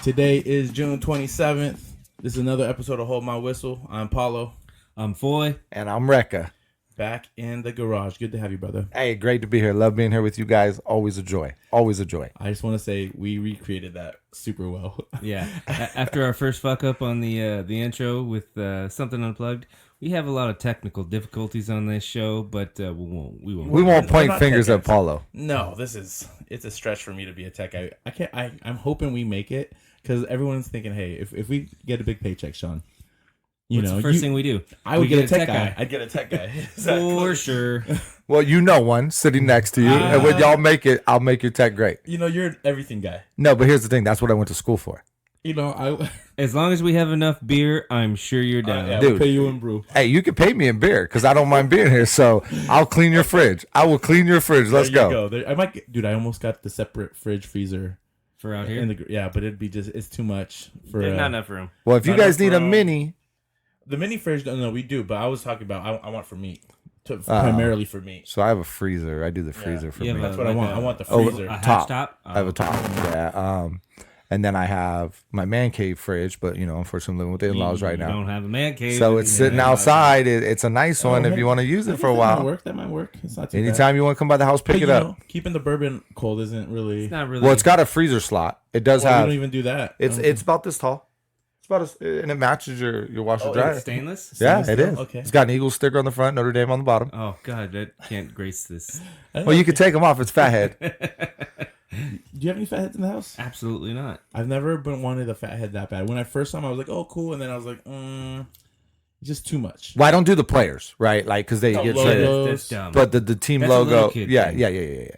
Today is June 27th. This is another episode of Hold My Whistle. I'm Paolo. I'm Foy. And I'm Reka. Back in the garage. Good to have you, brother. Hey, great to be here. Love being here with you guys. Always a joy. Always a joy. I just want to say we recreated that super well. Yeah. After our first fuck up on the intro with something unplugged, we have a lot of technical difficulties on this show, but we won't point fingers at Paolo. No, it's a stretch for me to be a tech guy. I'm hoping we make it because everyone's thinking, hey, if we get a big paycheck, Sean, What's the first thing we do? I would get a tech guy. I'd get a tech guy. For sure. Well, you know one sitting next to you. And when y'all make it, I'll make your tech great. You're an everything guy. No, but here's the thing. That's what I went to school for. As long as we have enough beer, I'm sure you're down. Yeah, Dude, we'll pay you in brew. Hey, you can pay me in beer because I don't mind being here. So I'll clean your fridge. I will clean your fridge. Let's go. I almost got the separate fridge freezer. For out here? But it'd be it's too much for. There's not enough room. Well, if you guys need a mini. The mini fridge, no, we do, but I was talking about, I want for meat. Primarily for meat. So I have a freezer. I do the freezer for me. That's what I want. I want the freezer. A top. top? I have a top. Yeah. And then I have my man cave fridge, but unfortunately I'm living with the in-laws right now. You don't have a man cave. So it's sitting outside. It's a nice one if you want to use it for a while. That might work. It's not too Anytime bad. you want to come by the house, pick it up. Keeping the bourbon cold isn't really. It's not really. Well, it's got a freezer slot. It does have. We don't even do that. It's about this tall. It's about and it matches your washer dryer. It's stainless? Yeah, it is. Okay. It's got an Eagle sticker on the front, Notre Dame on the bottom. Oh, God, that can't grace this. Well, you can take them off. It's fathead. Do you have any fatheads in the house? Absolutely not. I've never wanted a fathead that bad. When I first saw them, I was like, oh, cool. And then I was like, just too much. Well, I don't do the players, right? Like, because they get traded. That's dumb. But the team That's a logo. little kid Yeah. thing.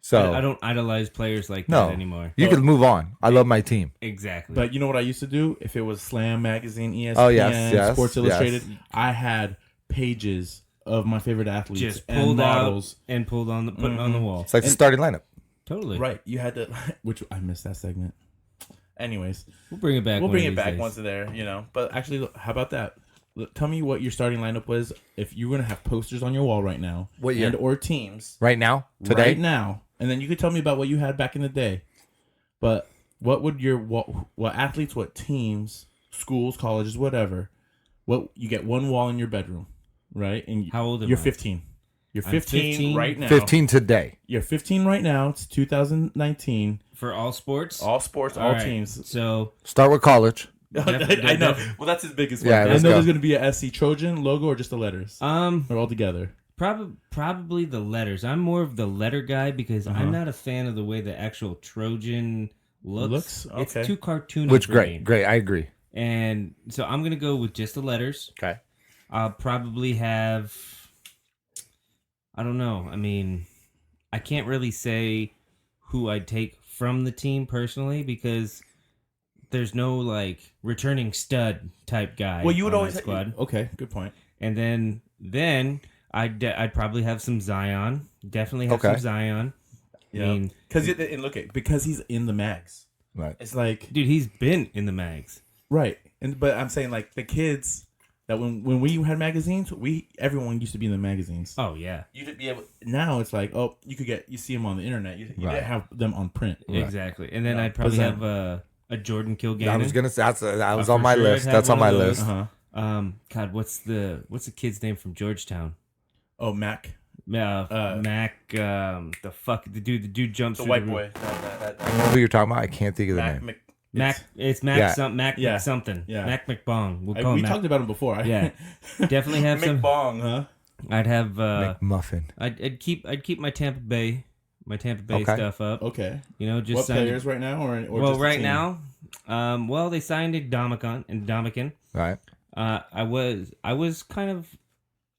So I don't idolize players like that anymore. You can move on. I love my team. Exactly. But you know what I used to do? If it was Slam Magazine, ESPN, yes, Sports Illustrated, I had pages of my favorite athletes just and pulled models. out and pulled on put it on the wall. It's like the starting lineup. Totally. Right. You had to, which I missed that segment. Anyways. We'll bring it back. We'll bring it back once there, But actually, how about that? Tell me what your starting lineup was if you were going to have posters on your wall right now. What year? And or teams. Right now? Today? Right now. And then you could tell me about what you had back in the day. But what would what athletes, what teams, schools, colleges, whatever, you get one wall in your bedroom, right? And how old am you're I? 15. You're 15, 15 right now. 15 today. You're 15 right now. It's 2019. For all sports? All sports, all teams. So start with college. I know. Well, that's his biggest one. Yeah, I know let's go. there's going to be a SC Trojan logo or just the letters. Or all together. Probably the letters. I'm more of the letter guy because I'm not a fan of the way the actual Trojan looks. Okay. It's too cartoony. Which for great. me. Great. I agree. And so I'm gonna go with just the letters. Okay. I'll probably have. I don't know. I mean, I can't really say who I'd take from the team personally because there's no like returning stud type guy. Well, you would on always that squad. Okay, good point. And then I'd probably have some Zion. Definitely have some Zion. Yeah. I mean, because he's in the mags. Right. It's like, dude, he's been in the mags. Right. But I'm saying like the kids that when we had magazines, everyone used to be in the magazines. Oh yeah. You'd be able. Now it's like, oh, you see them on the internet. You didn't have them on print. Exactly. And then I'd probably have a Jordan Kilgannon. I was gonna say that was on my list. That's on my list. God, what's the kid's name from Georgetown? Oh, Mac. Mac. The dude jumps. The through white the boy. I know who you're talking about. I can't think of the name. Mac. It's Mac. Mac something. Yeah. Mac McBong. We'll call him we Mac. talked about him before. Yeah. Definitely have some. McBong, huh? I'd have McMuffin. I'd keep my Tampa Bay stuff up. Okay. Just what players right now or well just right now, they signed Dominican. Right. I was kind of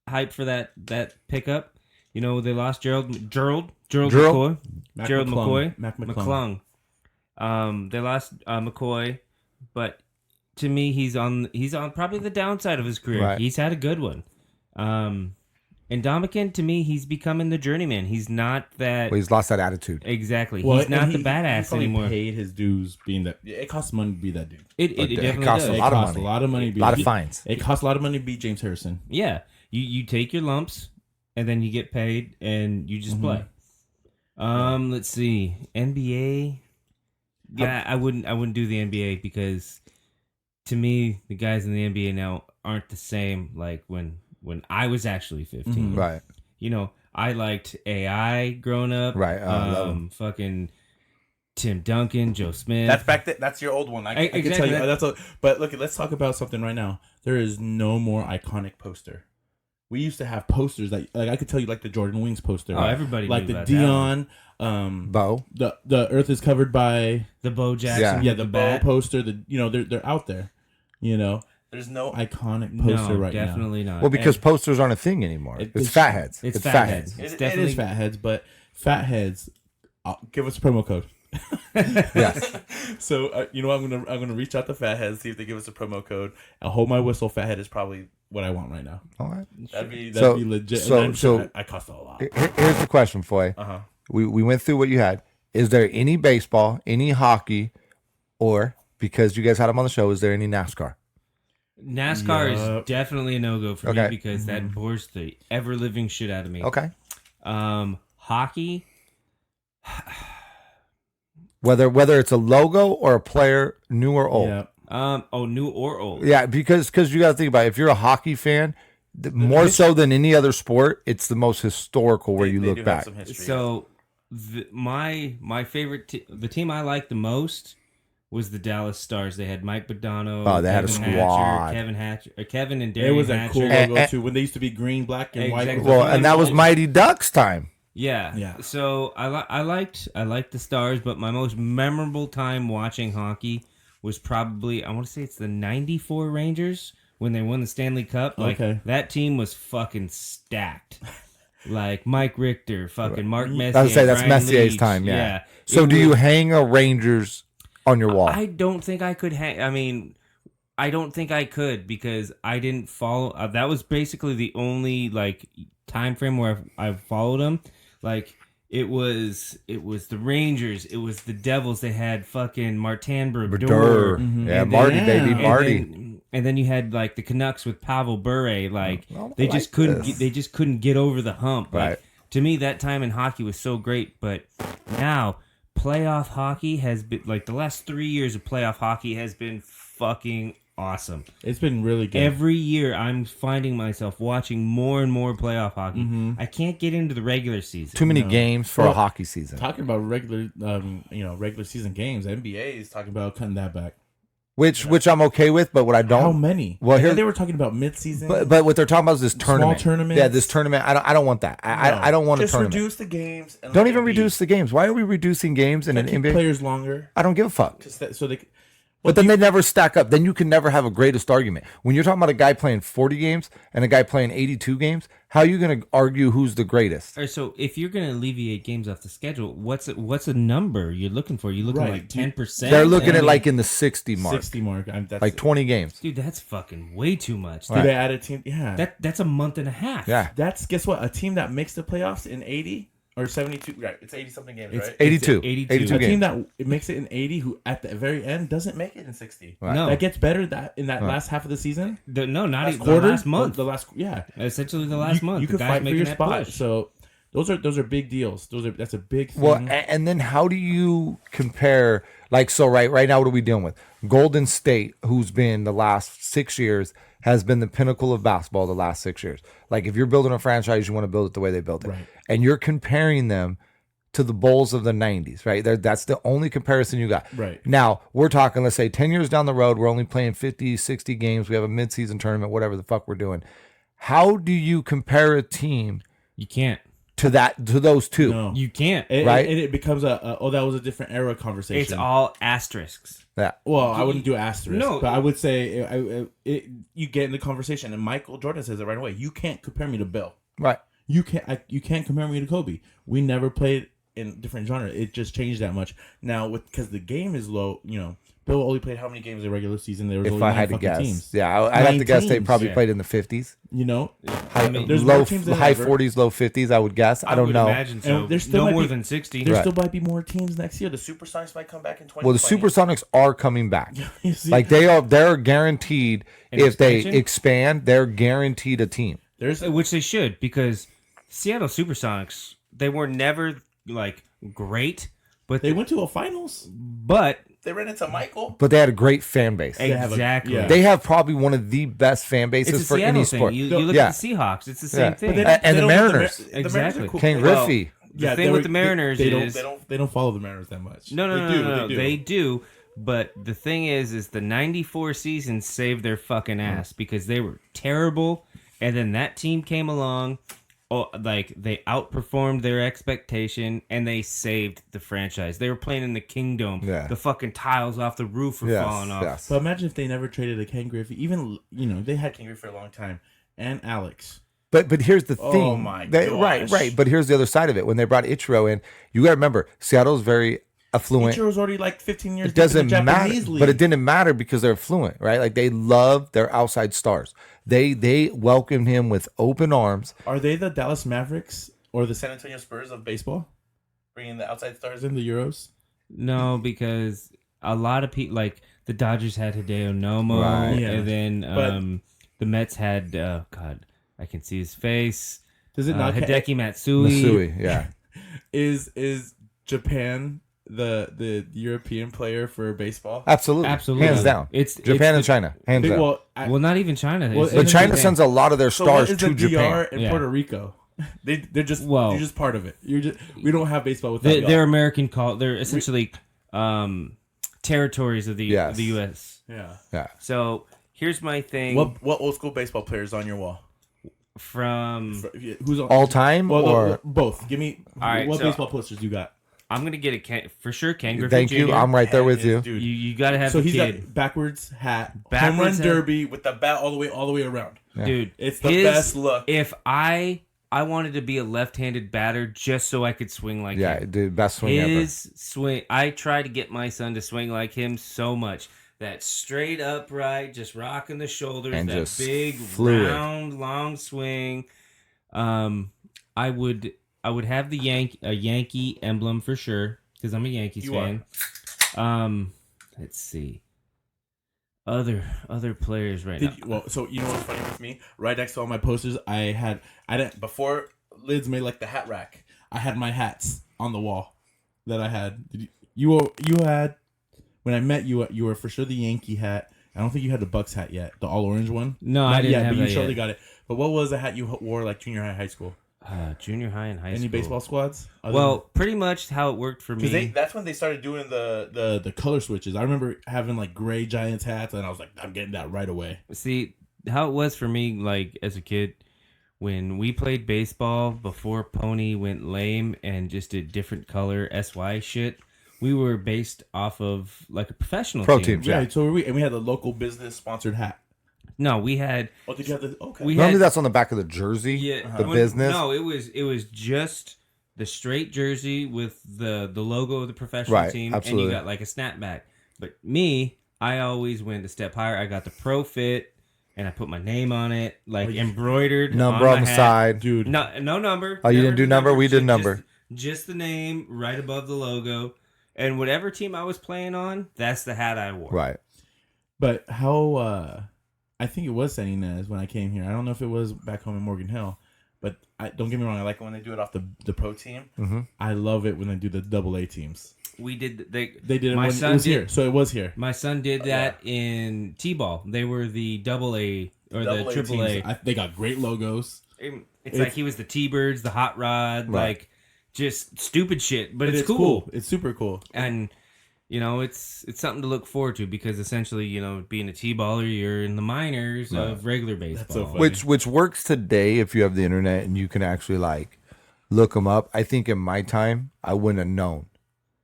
hyped for that pickup. They lost Gerald McCoy. Gerald McCoy. Mac McClung. They lost McCoy, but to me he's on probably the downside of his career. Right. He's had a good one. And Dominican, to me, he's becoming the journeyman. He's not that. Well, he's lost that attitude. Exactly. Well, he's not the badass anymore. Paid his dues being that. It costs money to be that dude. It definitely costs does. a lot of money. money. A lot of money. A lot of fines. It costs a lot of money to be James Harrison. Yeah. You take your lumps, and then you get paid, and you just play. Let's see. NBA. Yeah, I wouldn't do the NBA because to me, the guys in the NBA now aren't the same like when I was actually 15. Right. You know, I liked AI growing up. Right. Love 'em. Fucking Tim Duncan, Joe Smith. That's back. That's your old one. I can tell Exactly. you. But look, let's talk about something right now. There is no more iconic poster. We used to have posters that, like, I could tell you, like the Jordan Wings poster. Oh, everybody like knew the about Dion. Bo. The Earth is covered by the Bo Jackson. yeah with the Bo bat. poster. They're out there. You know, there's no iconic poster right now. Definitely not. Well, because posters aren't a thing anymore. It's fatheads. It's It's fatheads. fatheads. It's It definitely is fatheads, but fatheads. Give us a promo code. Yes. So you know, I'm gonna reach out to fatheads, see if they give us a promo code. I'll hold my whistle. Fathead is probably what I want right now. All right. That'd be So- legit. so- And I'm sure so- I cost a lot. Here's the question for you. Uh-huh. We went through what you had. Is there any baseball, any hockey, or because you guys had them on the show, is there any NASCAR? NASCAR Yup. is definitely a no-go for Okay. me because that bores the ever-living shit out of me. Okay. Hockey, Whether it's a logo or a player, new or old. Yeah. new or old. Yeah, because you got to think about it. If you're a hockey fan, more so than any other sport, it's the most historical where you They look do have back. some history. So, my favorite, the team I liked the most was the Dallas Stars. They had Mike Bodano. Oh, they had a Kevin squad. Kevin and it Darian was a Hatcher. cool And- logo too. When they used to be green, black, and white. Exactly. Well, and that was Mighty Ducks time. Yeah. Yeah. So I liked the Stars, but my most memorable time watching hockey was probably, I want to say it's the 94 Rangers when they won the Stanley Cup. Like, Okay. that team was fucking stacked. Like Mike Richter, fucking Mark Messier. I was say that's Brian Messier's Leach. time, yeah. So It do you was- hang a Rangers on your wall? I don't think I could hang. I mean, I don't think I could because I didn't follow. That was basically the only like time frame where I followed them. Like it was the Rangers, it was the Devils. They had fucking Martin Brodeur. Brodeur. Yeah, And then- Marty, yeah. baby, And Marty. And then you had like the Canucks with Pavel Bure. Like Oh, they I just like couldn't. this. They just couldn't get over the hump. Like, Right. to me, that time in hockey was so great. But now playoff hockey has been like the last 3 years of playoff hockey has been fucking awesome. It's been really good. Every year, I'm finding myself watching more and more playoff hockey. I can't get into the regular season. Too many No. games for a Well, hockey season. Talking about regular season games, NBA is talking about cutting that back. Which I'm okay with, but what I How don't. many? Well, I here- think they were talking about mid-season. But what they're talking about is this tournament. tournaments? Yeah, this tournament. I don't want that. I don't want a just tournament. reduce the games. And Don't let even it be. reduce the games. Why are we reducing games in an Keep NBA? players longer. I don't give a fuck. So they. But then they never stack up. Then you can never have a greatest argument. When you're talking about a guy playing 40 games and a guy playing 82 games, how are you going to argue who's the greatest? All right, so if you're going to alleviate games off the schedule, what's a number you're looking for? You're looking Right. like 10%. They're looking I at mean, like in the 60 mark, 60 mark. That's like 20 games. dude, that's fucking way too much. Did they add a team? Yeah. That's a month and a half. Yeah. That's guess what? A team that makes the playoffs in 80 or 72. Right. It's 80 something games, It's right? 82. 82. 82 A team games. that it makes it in 80 who at the very end doesn't make it in 60. Right. No, That gets better in that last half of the season. no, not Last even quarter, the last month. The last Essentially, the last month. You the can guys fight for making your that spot. push. So those are big deals. That's a big thing. Well, and then how do you compare? Like, so right now, what are we dealing with? Golden State, who's been the last 6 years, has been the pinnacle of basketball the last 6 years. Like, if you're building a franchise, you want to build it the way they built it. Right. And you're comparing them to the Bulls of the 90s, right? That's the only comparison you got. Right. Now, we're talking, let's say 10 years down the road, we're only playing 50, 60 games. We have a midseason tournament, whatever the fuck we're doing. How do you compare a team You can't. to those two? no. You can't. Right. And it becomes that was a different era conversation. It's all asterisks. Yeah. Well, I wouldn't do asterisk, No. but I would say you get in the conversation, and Michael Jordan says it right away. You can't compare me to Bill. Right. You can't compare me to Kobe. We never played in different genre. It just changed that much now because the game is low. Bill only played how many games in the regular season? There was If only I 9 had to fucking guess. teams. Yeah, I'd have to guess they 19s, probably yeah. played in the 50s. I mean, There's more Low, teams than high ever. 40s, low 50s, I would guess. I don't would know. imagine so. And there still No might more be- than 60. There Right. still might be more teams next year. The Supersonics might come back in 2020. Well, the Supersonics are coming back. You see? Like they're guaranteed An if they expansion? expand, they're guaranteed a team. there's Which they should, because Seattle Supersonics, they were never like great, But They went to a finals. but They ran into Michael. But they had a great fan base. have a- exactly. yeah. They have probably one of the best fan It's bases a for Seattle any thing. sport. You look Yeah. at the Seahawks. It's the same Yeah. thing. But they And they the don't- Mariners. The Mariners Exactly. are cool. Ken Well, Griffey. The thing with the Mariners they is they don't follow the Mariners that much. no, They do. they do. But the thing is the '94 season saved their fucking ass because they were terrible, and then that team came along. Oh, like they outperformed their expectation and they saved the franchise. They were playing in the Kingdom. Yeah. The fucking tiles off the roof were falling off. Yes. But imagine if they never traded a Ken Griffey. Even they had Ken Griffey for a long time, and Alex. But here's the thing. Oh my Right, gosh. right. But here's the other side of it. When they brought Ichiro in, you got to remember, Seattle's very affluent. Ichiro's already like 15 years. It doesn't deep in the matter, Japanese league. but it didn't matter because they're fluent, right? Like they love their outside stars. They welcomed him with open arms. Are they the Dallas Mavericks or the San Antonio Spurs of baseball? Bringing the outside stars in the Euros? No, because a lot of people, like the Dodgers had Hideo Nomo, Right. Yeah. and then the Mets had, God, I can see his face. Does it not? Hideki Matsui. Masui, yeah. Is Japan the European player for baseball? Absolutely. Absolutely. Hands down. It's Japan and China. Hands down. Well, not even China. Well, It's But it's China Japan. sends a lot of their so what stars is to the DR Japan. and Yeah. Puerto Rico? They're just Well- you're just part of it. We don't have baseball without They're y'all. American they're essentially territories of the Yes. the U.S. Yeah. Yeah. So here's my thing. What old school baseball players on your wall? From Who's on All time Well, or both. Give me All right, what so- baseball posters you got. I'm gonna get a for sure. Ken Griffey thank Jr. you. I'm right there with And you. dude. You got to have So the he's kid, got backwards hat, home Backwards run hat. derby with the bat all the way around. dude. It's the best look. If I wanted to be a left-handed batter just so I could swing like Yeah, him. dude, best swing ever. His swing. I tried to get my son to swing like him so much. That straight upright, just rocking the shoulders, And that just big fluid. round long swing. I would have the Yankee emblem for sure because I'm a Yankees You fan. Let's see. Other players right now. So you know what's funny with me? Right next to all my posters, I didn't before Lids made like the hat rack. I had my hats on the wall that I had. You had when I met you. You were for sure the Yankee hat. I don't think you had the Bucks hat yet, the all orange one. No, Not I didn't yet, have but you that surely yet. got it. But what was the hat you wore like junior high, high school? Junior high and high Any school. baseball squads? Well, pretty much how it worked for me. That's when they started doing the color switches. I remember having like gray Giants hats, and I was like, I'm getting that right away. See, how it was for me, like, as a kid, when we played baseball before Pony went lame and just did different color SY shit, we were based off of, like, a professional Pro team. teams. Yeah. Right. So we had the local business sponsored hat. No, we had... Oh, did you have the? Okay. We Normally had, that's on the back of the jersey, the business. No, it was just the straight jersey with the logo of the professional Right, team, absolutely. and you got, like, a snapback. But me, I always went a step higher. I got the Pro Fit, and I put my name on it, like, embroidered Number on on my the hat. side. Dude. No number. Oh, you Never didn't do number? We did Just- number. Just the name right above the logo. And whatever team I was playing on, that's the hat I wore. Right. But how? I think it was San Ynez when I came here. I don't know if it was back home in Morgan Hill. But don't get me wrong. I like it when they do it off the pro team. Mm-hmm. I love it when they do the double A teams. We did. They did it My when son it was did- here. So it was here. My son did that in T-ball. They were the double A or Double the A triple teams. A. They got great logos. It's like he was the T-Birds, the hot rod, Right. like just stupid shit. But it's cool. cool. It's super cool. And it's something to look forward to because essentially, being a T-baller, you're in the minors of regular baseball. so funny. Which works today if you have the internet and you can actually like look them up. I think in my time I wouldn't have known.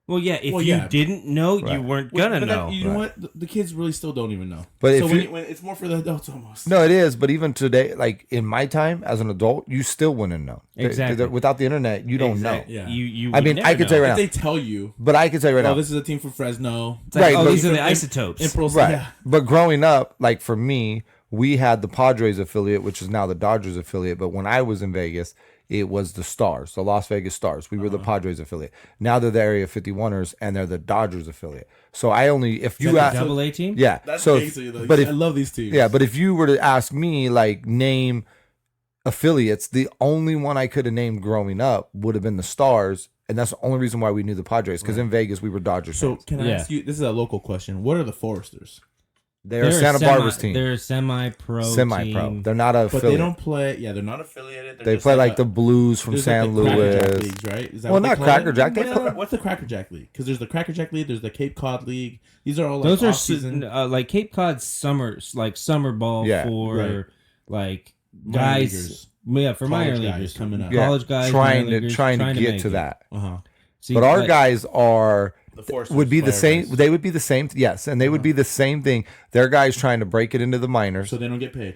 Well, yeah, if Well, you yeah. didn't know, you Right. weren't Well, gonna but know. you know what? The kids really still don't even know. But so if when, you- when it's more for the adults almost. No, it is. But even today, like in my time as an adult, you still wouldn't have known. Exactly. Without the internet, you don't know. Exactly. Yeah. You I would mean, never I could know. say right If now. they tell you, But I can say right oh, now. this is a team from Fresno. It's like, Right, oh, but- these are the In- isotopes. in pro- Right. Yeah. But growing up, like for me, we had the Padres affiliate, which is now the Dodgers affiliate. But when I was in Vegas, it was the Stars, the Las Vegas Stars. We were the Padres affiliate. Now they're the Area 51ers, and they're the Dodgers affiliate. So I only, if Is you that ask, the double A team? yeah. That's so, basically the, but I if love these teams. yeah, but if you were to ask me, like name affiliates, the only one I could have named growing up would have been the Stars, And that's the only reason why we knew the Padres, because in Vegas we were Dodgers So fans. can I ask you? This is a local question. What are the Foresters? They're Santa Barbara's team. They're a semi-pro. Semi-pro. Team. They're not a But affiliate. they don't play. Yeah, they're not affiliated. They're They just play like a- the Blues from there's San like the Cracker Jack Louis. leagues, right? Is that Well, what they not call Cracker it? Jack. They Well, play- what's the Cracker Jack league? Because there's the Cracker Jack league. There's the Cape Cod league. These are all like Those are off-season. like Cape Cod summer ball Yeah, for right. like Minor guys. leaguers. Yeah, for minor College guys leaguers coming up. Yeah, college guys trying minor to leaguers, trying to get make to it. that. Uh-huh. See, But our guys are The Foresters would be the play same. our guys. They would be the same. Yes, and they would be the same thing. Their guys trying to break it into the minors. So they don't get paid.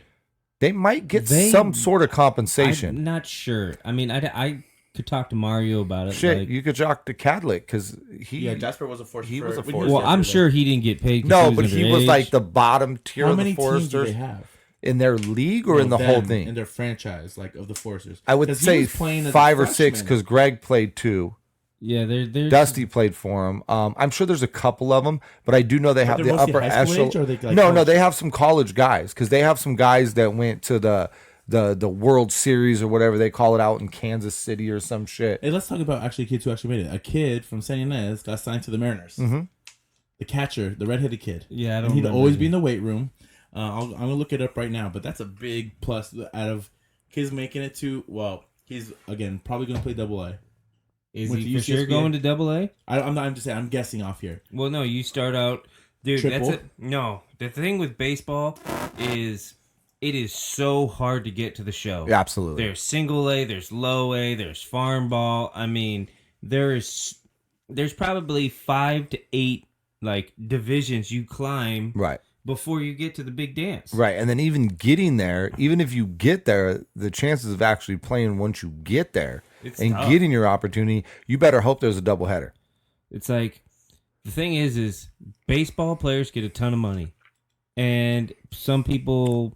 They might get They- some sort of compensation. I'm not sure. I mean, I could talk to Mario about it. Shit, like, you could talk to Cadlick because he. Yeah, Jasper was a Forester. He was a when Forester. well, I'm yesterday. sure he didn't get paid. 'cause No, but he was underage. like the bottom tier How of many the teams do Foresters they have? in their league or in the No, whole them, thing. in their franchise, like of the Foresters. I would 'Cause he say was playing as a 5 or 6 freshman. because Greg played 2. Yeah, they're Dusty played for him. I'm sure there's a couple of them, but I do know they have they're the mostly upper high school echelon. age, or are they, like, no, college? they have some college guys because they have some guys that went to the World Series or whatever they call it out in Kansas City or some shit. Hey, let's talk about actually kids who actually made it. A kid from San Ynez got signed to the Mariners. Mhm. The catcher, the redheaded kid. Yeah, I don't And he'd remember always him. be in the weight room. I'm gonna look it up right now, but that's a big plus out of kids making it to. Well, he's again probably gonna play Double A. Is Went he to for sure UCSB? going to Double A? I'm just saying. I'm guessing off here. Well, no, you start out, dude. Triple? That's it. No, the thing with baseball is it is so hard to get to the show. Yeah, absolutely. There's single A, there's low A, there's farm ball. I mean, there's probably 5 to 8 like divisions you climb Right. before you get to the big dance. Right. And then even getting there, even if you get there, the chances of actually playing once you get there It's and tough. getting your opportunity, you better hope there's a doubleheader. It's like the thing is baseball players get a ton of money, and some people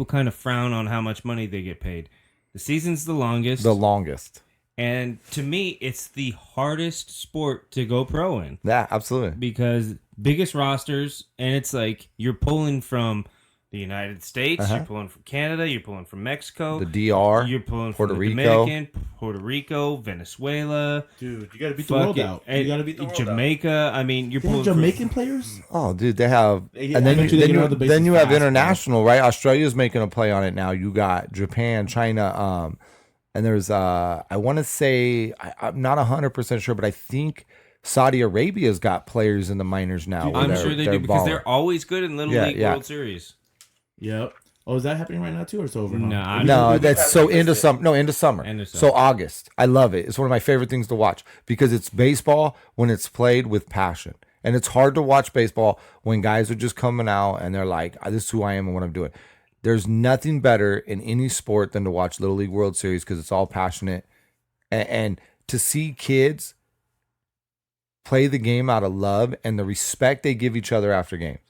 kind of frown on how much money they get paid. The season's the longest, The longest. and to me, it's the hardest sport to go pro in Yeah, absolutely. because biggest rosters, and it's like you're pulling from the United States, Uh-huh. you're pulling from Canada, you're pulling from Mexico, The DR, you're pulling Puerto from the Rico. Dominican, Puerto Rico, Venezuela. Dude, you gotta beat the world Fucking- out. and You gotta beat the world Jamaica. I mean, you're out. They have pulling from- Jamaican players. Oh, dude, they have, Yeah, and then I bet you they then get out of the bases then you have fast, international, right? Australia's making a play on it now. You got Japan, China, and there's I want to say I'm not 100% sure, but I think Saudi Arabia's got players in the minors now. where I'm sure they do because balling. they're always good in Little Yeah, League yeah. World Series. Yep. Oh, is that happening right now too, or it's over? now? Nah, No, that's so into summer. No, into summer. End of So summer. August. I love it. It's one of my favorite things to watch because it's baseball when it's played with passion. And it's hard to watch baseball when guys are just coming out and they're like, this is who I am and what I'm doing. There's nothing better in any sport than to watch Little League World Series because it's all passionate. And to see kids play the game out of love and the respect they give each other after games,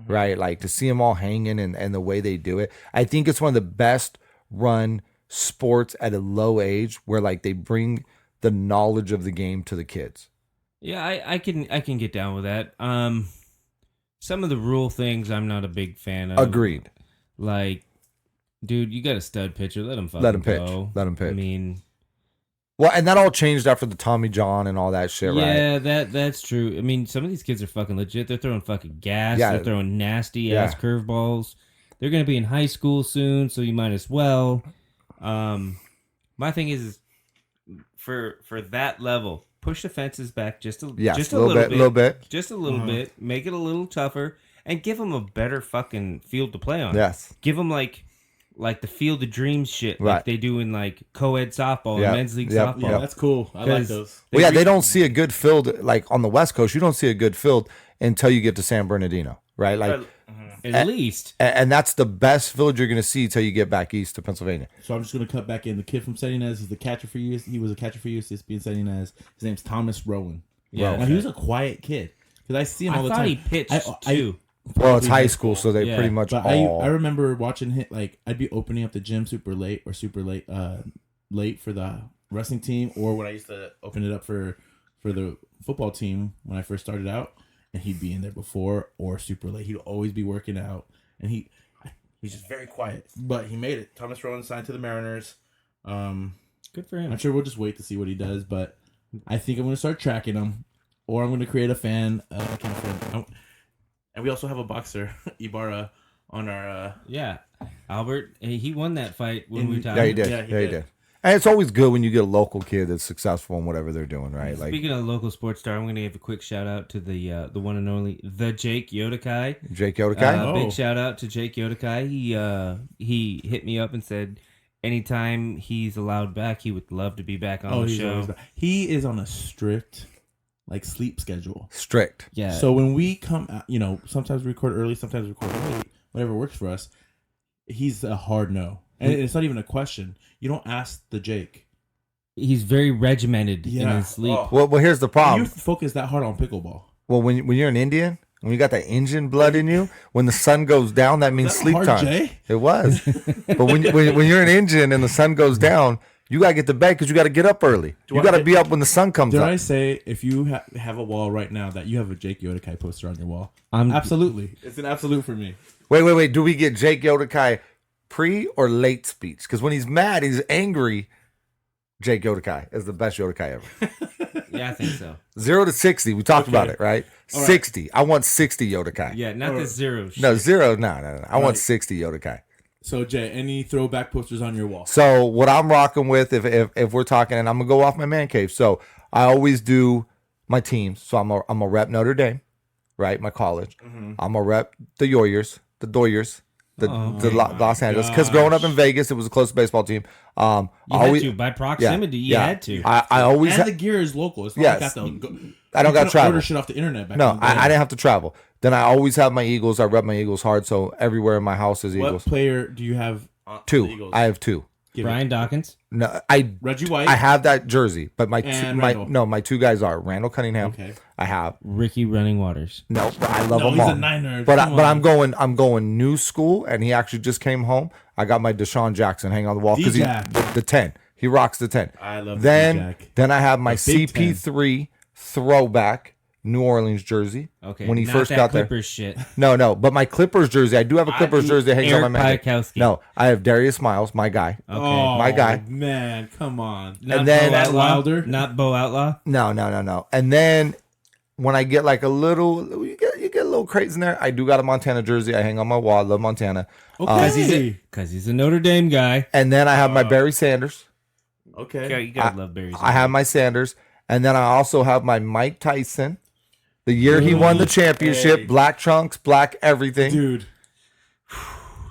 right? Like to see them all hanging and the way they do it. I think it's one of the best run sports at a low age where like they bring the knowledge of the game to the kids. Yeah, I can get down with that. Some of the rule things I'm not a big fan of. Agreed. Like, dude, you got a stud pitcher. Let him fucking Let him pitch. go. Let him pitch. I mean, Well, and that all changed after the Tommy John and all that shit, right? yeah, that's true. I mean, some of these kids are fucking legit. They're throwing fucking gas. Yeah. They're throwing nasty Yeah. ass curveballs. They're gonna be in high school soon, so you might as well. My thing is for that level, push the fences back just a Yes, just a little bit. just a little bit. Make it a little tougher, and give them a better fucking field to play on. Yes. Give them like the Field of Dreams shit, like Right. they do in like co-ed softball, Yeah. and men's league Yep. softball. Yeah, that's cool. I like 'Cause those. Well, yeah, they don't see a good field like on the West Coast. You don't see a good field until you get to San Bernardino, right? Like, At least. and that's the best field you're going to see till you get back east to Pennsylvania. So I'm just gonna cut back in. The kid from San Ynez, he's the catcher for you. He was a catcher for UCSB in San Ynez. His name's Thomas Rowan. Yeah. Now he was a quiet kid because I see him all I the thought time. he pitched I- too. Well, it's Probably high school, so they Yeah, pretty much But all. I remember watching him. Like I'd be opening up the gym super late late for the wrestling team, or when I used to open it up for the football team when I first started out, and he'd be in there before or super late. He'd always be working out, and he's just very quiet. But he made it. Thomas Rowan signed to the Mariners. Good for him. I'm sure we'll just wait to see what he does, but I think I'm going to start tracking them, or I'm going to create a fan. And we also have a boxer, Ibarra, on our. Yeah, Albert, he won that fight when we talked. Yeah, he did. Yeah, Yeah, he he did. And it's always good when you get a local kid that's successful in whatever they're doing, right? Like Speaking of local sports star, I'm going to give a quick shout out to the one and only the Jake Yodakai. Jake Yodakai. Big shout out to Jake Yodakai. He hit me up and said anytime he's allowed back, he would love to be back on the show. He is on a strict, sleep schedule. Strict. Yeah. So when we come, sometimes we record early, sometimes we record late, whatever works for us. He's a hard no, and it's not even a question. You don't ask the Jake. He's very regimented in his sleep. Well, here's the problem. You focus that hard on pickleball. Well, when you're an Indian, when you got that Indian blood in you, when the sun goes down, that means sleep hard, time. Jay? It was. But when you're an Indian and the sun goes down, you gotta get to bed because you gotta get up early. You gotta be up when the sun comes Did up. I say if you have a wall right now that you have a Jake Yodakai poster on your wall? Absolutely. It's an absolute for me. Wait. Do we get Jake Yodakai pre or late speech? Because when he's mad, he's angry. Jake Yodakai is the best Yodakai ever. Yeah, I think so. 0 to 60. We talked about it, right? All right. 60. I want 60 Yodakai. Yeah, not the zero. No, shit. 0. No. I want 60 Yodakai. So Jay, any throwback posters on your wall? So what I'm rocking with, if we're talking, and I'm gonna go off my man cave. So I always do my teams. So I'm a rep Notre Dame, right? My college. Mm-hmm. I'm a rep the Doyers, the Los Angeles. Because growing up in Vegas, it was a close baseball team. You had to by proximity. You had to. I always And the gear is local. It's not like I have to go. I don't got to travel. Order shit off the internet. No, I didn't have to travel. Then I always have my Eagles. I rep my Eagles hard. So everywhere in my house is What Eagles. player do you have? On Two. The Eagles? I have two. Brian Dawkins. No, Reggie White. I have that jersey, but my Randall. my two guys are Randall Cunningham. Okay. I have Ricky Running Waters. no, but I love them he's all. a Niner. But Come I'm on. going new school, and he actually just came home. I got my Deshaun Jackson hanging on the wall because D-Jack. the 10. He rocks the 10. I love then I have my Big 10. CP3 throwback New Orleans jersey. Okay. when he not first that got Clippers shit. there. No, but my Clippers jersey. I do have a Clippers jersey that hangs on Eric my man. Piakowski. No, I have Darius Miles, my guy. Okay. Oh, My guy. Man, come on. Not then- Bo Matt Outlaw. Wilder? Not Bo Outlaw. No. And then when I get like a little, you get a little crates in there. I do got a Montana jersey. I hang on my wall. I love Montana. Okay. Because he's a Notre Dame guy. And then I have my Barry Sanders. Okay. Yeah, you gotta love Barry. I have my Sanders. And then I also have my Mike Tyson. The year he won the championship, Hey. black trunks, black everything. Dude.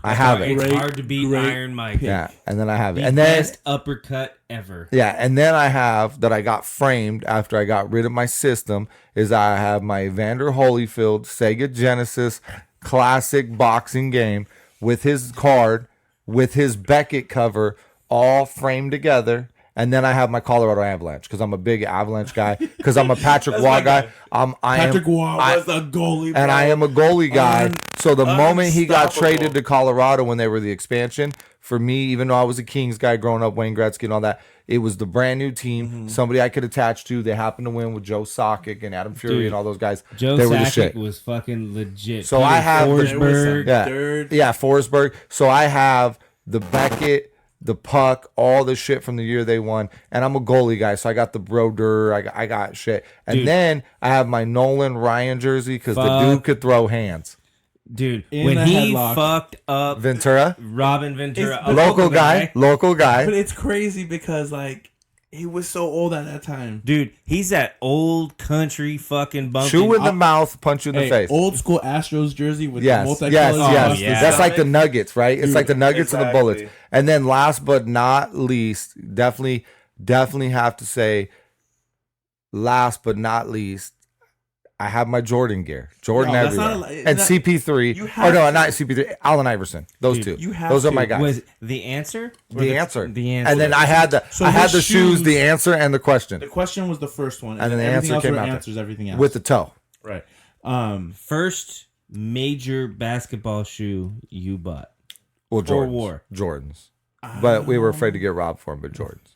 I have it. It's Great- hard to beat great Iron Mike. Yeah, and then I have it. The And then best uppercut ever. yeah, and then I have that I got framed after I got rid of my system is I have my Evander Holyfield Sega Genesis classic boxing game with his card, with his Beckett cover, all framed together. And then I have my Colorado Avalanche because I'm a big Avalanche guy. Because I'm a Patrick Waugh guy. Patrick Waugh was the goalie. And bro. I am a goalie guy. So the moment he got Unstoppable. traded to Colorado when they were the expansion, for me, even though I was a Kings guy growing up, Wayne Gretzky and all that, it was the brand new team, Mm-hmm. somebody I could attach to. They happened to win with Joe Sakic and Adam Fury Dude, and all those guys. Joe they were the Sakic shit. was fucking legit. So I have the- There was some Forsberg. Yeah. dirt. Yeah, Forsberg. So I have the Beckett, the puck, all the shit from the year they won, and I'm a goalie guy, so I got the Brodeur, I got shit, and Dude. then I have my Nolan Ryan jersey because the Fuck. dude could throw hands. Dude, In when the he headlock. fucked up Ventura, Robin Ventura, It's- a local guy. But it's crazy because he was so old at that time. Dude, he's that old country fucking bumpkin. Shoe in the mouth, punch you in the Hey, face. old school Astros jersey with Yes, the multicolored. yes. yeah. That's like the Nuggets, right? It's like the Nuggets and the exactly. Bullets. And then last but not least, definitely have to say, last but not least, I have my Jordan gear. Jordan No, that's everywhere. not a- and that- CP3. you Oh, have no, to. not CP3. Allen Iverson. Those Dude, two. you have Those are to. my guys. Was the answer? Or the answer. The answer. And then I had the So I had what the shoes, shoes- the answer, and the question The question was the first one, And then the everything answer else came were out there. answers. Everything else with the toe. right. First major basketball shoe you bought. Well, Or Jordans. wore. Jordans. But we were afraid to get robbed for them, but Jordans.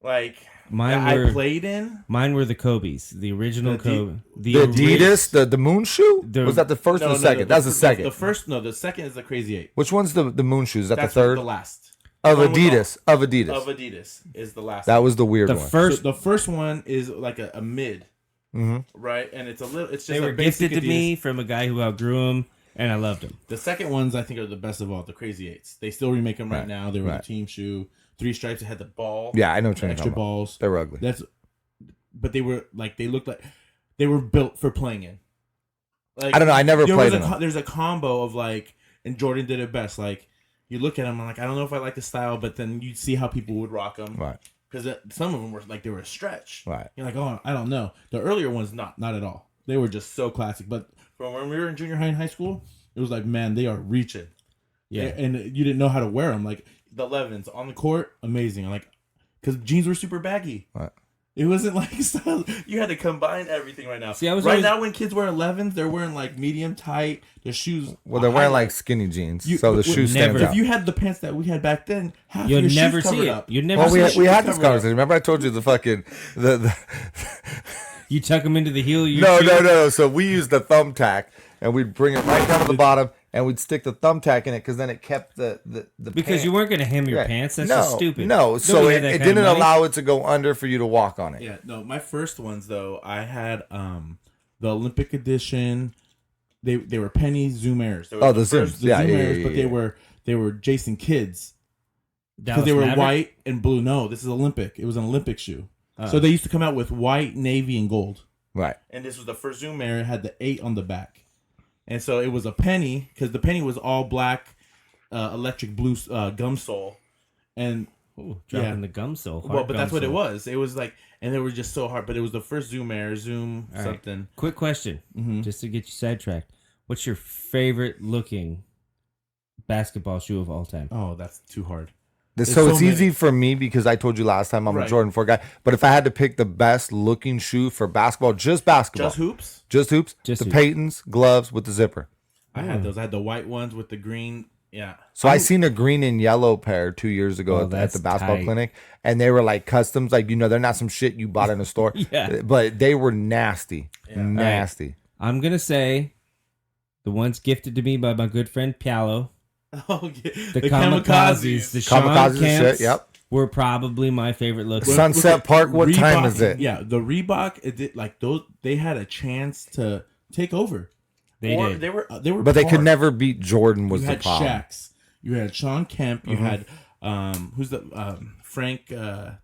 Like Mine that were I played in. Mine were the Kobe's, the original The Kobe. The Adidas, the moon shoe? The- Was that the first or the second? That's the second. The first, no, the second is the Crazy Eight. Which one's the moon shoe? Is that That's the third? The last. Of The one with Adidas. Of Of Adidas. Adidas is the last. That one. was the weird The one. first So the first one is like a mid, right? And it's a little. It's just they a were basic gifted to Adidas. me from a guy who outgrew them, and I loved them. The second ones I think are the best of all. The Crazy Eights. They still remake them right now. They were the team shoe. 3 stripes. It had the ball. Yeah, I know what you're extra talking about. balls. They were ugly. But they were like they looked like they were built for playing in. Like, I don't know. I never played in them. There's a combo of like, and Jordan did it best. Like you look at them, I'm like, I don't know if I like the style, but then you see how people would rock them, Right. Because some of them were like they were a stretch. Right. You're like, oh, I don't know. The earlier ones, not at all. They were just so classic. But from when we were in junior high and high school, it was like, man, they are reaching. Yeah. And you didn't know how to wear them. Like the 11s on the court, amazing. Like, because jeans were super baggy. Right. It wasn't like style. You had to combine everything right now. See, I was right always- now when kids wear 11s, they're wearing like medium tight. The shoes. Well, they're wearing like skinny jeans, so the would shoe stands never- out. If you had the pants that we had back then, half You'll your never shoes see covered it. up. You'll never Well, see we it. had, we had this covered up. conversation. Remember, I told you the fucking the You tuck them into the heel. You no, shoe. no, no. So we used the thumbtack, and we'd bring it right down to the bottom, and we'd stick the thumbtack in it because then it kept the Because pant. you weren't going to hem your Yeah. pants. That's no, just stupid. No, so Nobody it, had that it kind of didn't money. allow it to go under for you to walk on it. Yeah, no, my first ones though, I had the Olympic edition. They were penny Zoom Airs. They were Oh, the Zooms. Yeah, Zoom yeah, Airs, yeah, but yeah. they were Jason Kids because Dallas they were Maverick? white and blue. No, this is Olympic. It was an Olympic shoe. So they used to come out with white, navy, and gold. Right. And this was the first Zoom Air. It had the 8 on the back, and so it was a penny because the penny was all black, electric blue gum sole, and Ooh, dropping Yeah. the gum sole. well, hard but gum that's what it sole. was. It was like, and they were just so hard. But it was the first Zoom Air, Zoom All right. something. Quick question, Mm-hmm. just to get you sidetracked. What's your favorite looking basketball shoe of all time? Oh, that's too hard. So so it's easy many. for me because I told you last time I'm a Right. Jordan 4 guy. But if I had to pick the best looking shoe for basketball, just basketball, Just hoops. just hoops, Just the hoops. Peytons gloves with the zipper. I had those. I had the white ones with the green. Yeah. So I seen a green and yellow pair 2 years ago Oh, at the that's basketball tight. clinic, and they were like customs, like they're not some shit you bought in a store. Yeah. But they were nasty, nasty. I'm gonna say the ones gifted to me by my good friend Paolo, Oh, yeah. the kamikazes, the Sean Kamikazes and Kemps, shit, yep. were probably my favorite looking. Sunset Park, what time Reebok- is it? Yeah, the Reebok. It did like those. They had a chance to take over. They Or did. They were. But they could hard. never beat Jordan was You the had problem. Shaqs. You had Sean Kemp. You had who's the Frank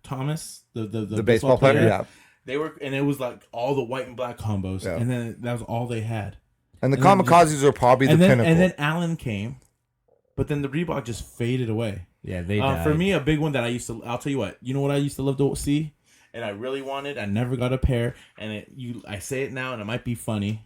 Thomas, the baseball player, yeah. They were, and it was like all the white and black combos, Yeah. and then that was all they had. And the And then Kamikazes are probably the and then pinnacle. and then Allen came, but then the Reebok just faded away. Yeah, they died. For me, a big one that I'll tell you what. You know what I used to love to see, and I really wanted. I never got a pair, and I say it now, and it might be funny,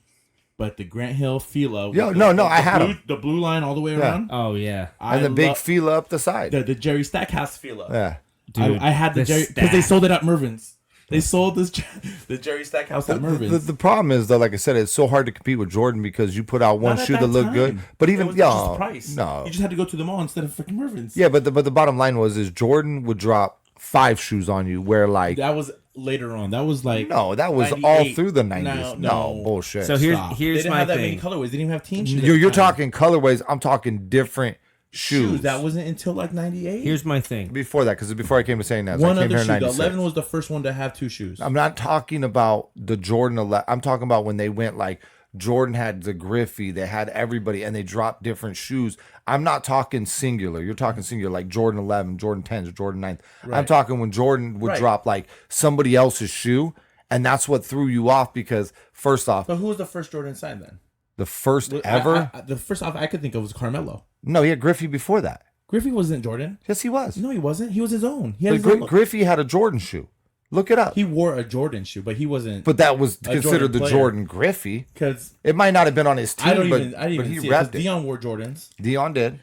but the Grant Hill Fila. Yo, with no, the I had blue, 'em. the blue line all the way Yeah. around. Oh yeah, and the big Fila up the side. the Jerry Stackhouse Fila. Yeah. dude. I had the Jerry because they sold it at Mervin's. They sold the Jerry Stackhouse at Mervin's. The problem is though, like I said, it's so hard to compete with Jordan because you put out one Not at shoe that looked good, time. but It even was yeah, just price. no, You just had to go to the mall instead of freaking Mervin's. yeah, but the bottom line is Jordan would drop 5 shoes on you, where like That was later on. That was like no, that was all 98. through the 90s. No, No. bullshit. So here's Stop. here's they didn't my have that many thing. colorways. They didn't even have team shoes. you're at the time. talking colorways. I'm talking different shoes. That wasn't until like 98. Here's my thing. before that, because before I came to saying that, so one I came other here in shoe. The 96. 11 was the first one to have 2 shoes. I'm not talking about the Jordan 11. I'm talking about when they went like Jordan had the Griffey, they had everybody, and they dropped different shoes. I'm not talking singular. You're talking singular, like Jordan 11, Jordan 10s, or Jordan 9th. I'm Right. talking when Jordan would Right. drop like somebody else's shoe, and that's what threw you off because first off, But who was the first Jordan signed then? the first ever. The first off I could think of was Carmelo. No, he had Griffey before that. Griffey wasn't Jordan. Yes, he was. No, he wasn't. He was his own. He had But his own. Griffey had a Jordan shoe. Look it up. He wore a Jordan shoe, but he wasn't. But that was Jordan considered the player. Jordan Griffey. Because It might not have been on his team, I didn't but even he see it. 'Cause repped it. Dion wore Jordans. Dion did.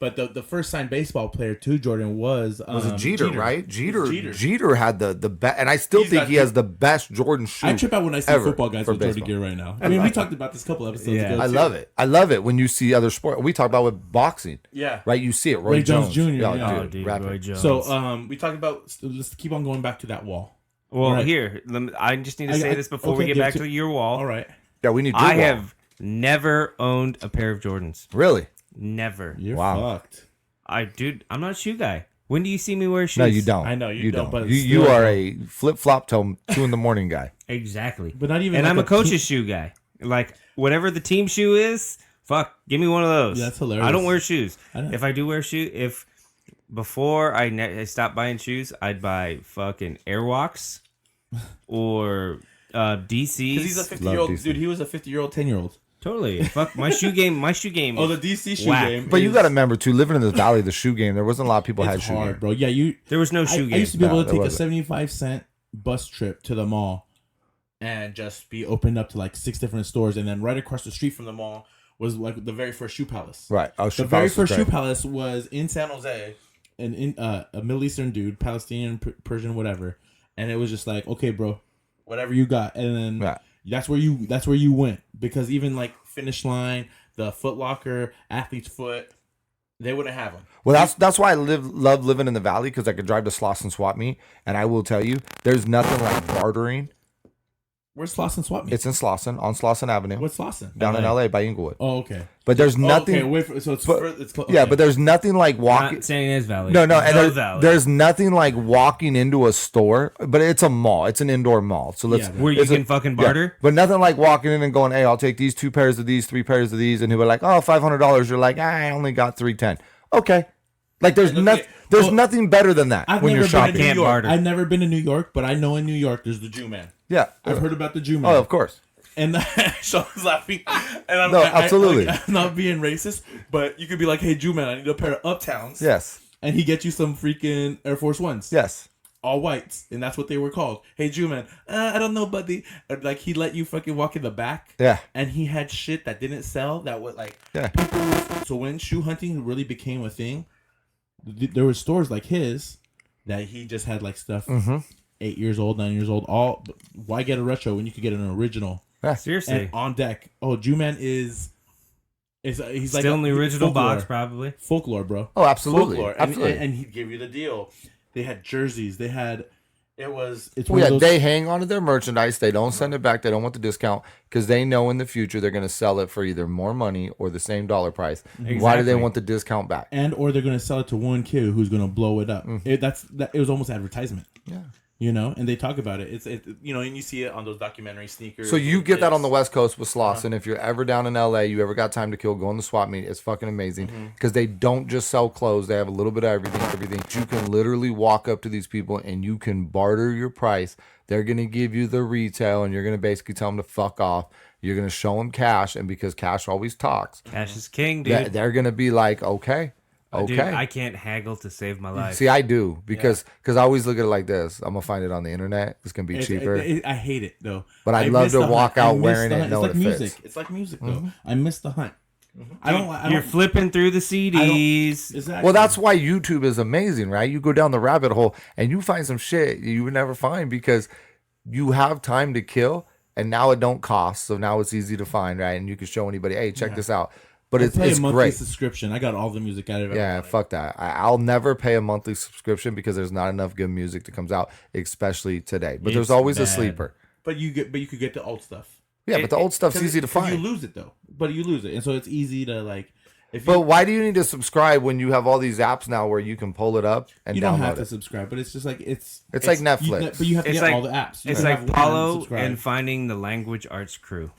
But the first signed baseball player to Jordan was it Jeter, right? Jeter. Jeter. Jeter had the best, and I still He's think got he has the best Jordan shoe. I trip out when I see ever football guys for with Jordan baseball. gear right now. I mean, we talked about this a couple episodes Yeah. ago. I too. love it. I love it when you see other sport. We talk about with boxing, Yeah. right? You see it. Roy Ray Jones Jr., Oh, yeah. Oh, dude, rapid. Roy Jones. So we talked about. Let's keep on going back to that wall. well, right. here, I just need to say this before we okay, get back give to your wall. All right. Yeah, we need. Your I wall. have never owned a pair of Jordans. really. Never. You're Wow. fucked. I'm not a shoe guy. When do you see me wear shoes? No, you don't. I know you don't, but you still, are a flip flop till 2 a.m. guy. Exactly. But not even. And like I'm a coach's team- shoe guy. Like whatever the team shoe is, fuck, give me one of those. Yeah, that's hilarious. I don't wear shoes. I know. If I do wear shoes, if before I stopped buying shoes, I'd buy fucking Airwalks or DCs. Because he's a 50-year-old DC. dude. He was a 50-year-old 10-year-old. Totally. Fuck my shoe game. My shoe game. Oh, the DC shoe whack. game. But you is- got to remember too, living in this valley, the shoe game, there wasn't a lot of people had It's shoe hard, game. bro. Yeah, you. There was no shoe I game. used to be able No, to there take a wasn't. 75-cent bus trip to the mall and just be opened up to like 6 different stores, and then right across the street from the mall was like the very first Shoe Palace. Right. Oh, The very first Shoe Palace was in San Jose, and in a Middle Eastern dude, Palestinian, Persian, whatever, and it was just like, okay, bro, whatever you got, and then Right. that's where you went, because even like Finish Line, the Foot Locker, Athlete's Foot, they wouldn't have them. Well, that's why I love living in the valley, because I could drive to Sloss and Swap Meet, and I will tell you, there's nothing like bartering. Where's Slauson Swap Meet? It's in Slauson, on Slauson Avenue, What's Slauson? down in LA by Inglewood. Oh, okay. But there's Oh, nothing. okay, wait for, so it's but- further, it's close. Yeah, but there's nothing like walking. Not San Ynez Valley. No, and The Valley. there's nothing like walking into a store, but it's a mall. It's an indoor mall. So let's Yeah, where you it's can fucking yeah, barter. but nothing like walking in and going, "Hey, I'll take these 2 pairs of these, 3 pairs of these," and he'll be like, "Oh, $500." You're like, "I only got 310." Okay, like there's Okay, nothing. There's nothing better than that I've when never you're been to shopping. New Can't York. barter. I've never been to New York, but I know in New York there's the Jew Man. Yeah, I've heard about the Jew Man. oh, of course. And Sean's laughing. And I'm, No, absolutely. I'm not being racist, but you could be like, "Hey, Jew Man, I need a pair of Uptowns." Yes, And he gets you some freaking Air Force Ones. yes. All whites. And that's what they were called. "Hey, Jew Man, I don't know, buddy." Or, like, he let you fucking walk in the back. Yeah. And he had shit that didn't sell that would, like, Yeah. so when shoe hunting really became a thing, there were stores like his that he just had, like, stuff 8 years old, 9 years old. All. Why get a retro when you could get an original? Seriously. And on deck. Oh, Jew-Man is he's like Still in the original folklore. box, probably. Folklore, bro. Oh, absolutely, Folklore. absolutely. And he'd give you the deal. They had jerseys. They had it's Well, one yeah, of those, they hang on to their merchandise. They don't send it back. They don't want the discount because they know in the future they're going to sell it for either more money or the same dollar price. Why do they Exactly. want the discount back? or they're gonna sell it to one kid who's gonna blow it up. It was almost advertisement. Yeah. You know, and they talk about it. It's and you see it on those documentary sneakers. So you and get that on the clips. West Coast with Slauson. If you're ever down in LA, you ever got time to kill, go on the swap meet. It's fucking amazing because they don't just sell clothes. They have a little bit of everything. You can literally walk up to these people and you can barter your price. They're going to give you the retail and you're going to basically tell them to fuck off. You're going to show them cash. And because cash always talks, Cash is king, dude. they're going to be like, okay. Dude, I can't haggle to save my life. See, I do because I always look at it like this. I'm gonna find it on the internet. It's gonna be cheaper. I hate it though. But I'd I love miss to the walk hunt. I out miss wearing the it hunt. knowing It's like it music. fits. It's like music though. I miss the hunt. I don't. You're flipping through the CDs. Exactly. Well, that's why YouTube is amazing, right? You go down the rabbit hole and you find some shit you would never find because you have time to kill, and now it don't cost, so now it's easy to find, right? And you can show anybody, hey, check this out. But I it's pay a monthly great. subscription. I got all the music out of it. Yeah, fuck that. I'll never pay a monthly subscription because there's not enough good music that comes out, especially today. But there's It's always a bad. sleeper. But you could get the old stuff. Yeah, but the old stuff's easy to 'Cause find. You lose it though. But you lose it, and so it's easy to like. If But why do you need to subscribe when you have all these apps now where you can pull it up and you don't have download to it? subscribe, but it's just like it's like Netflix. but you have to It's get like- all the apps. You It's can like have one Paolo subscribe. and finding the language arts crew.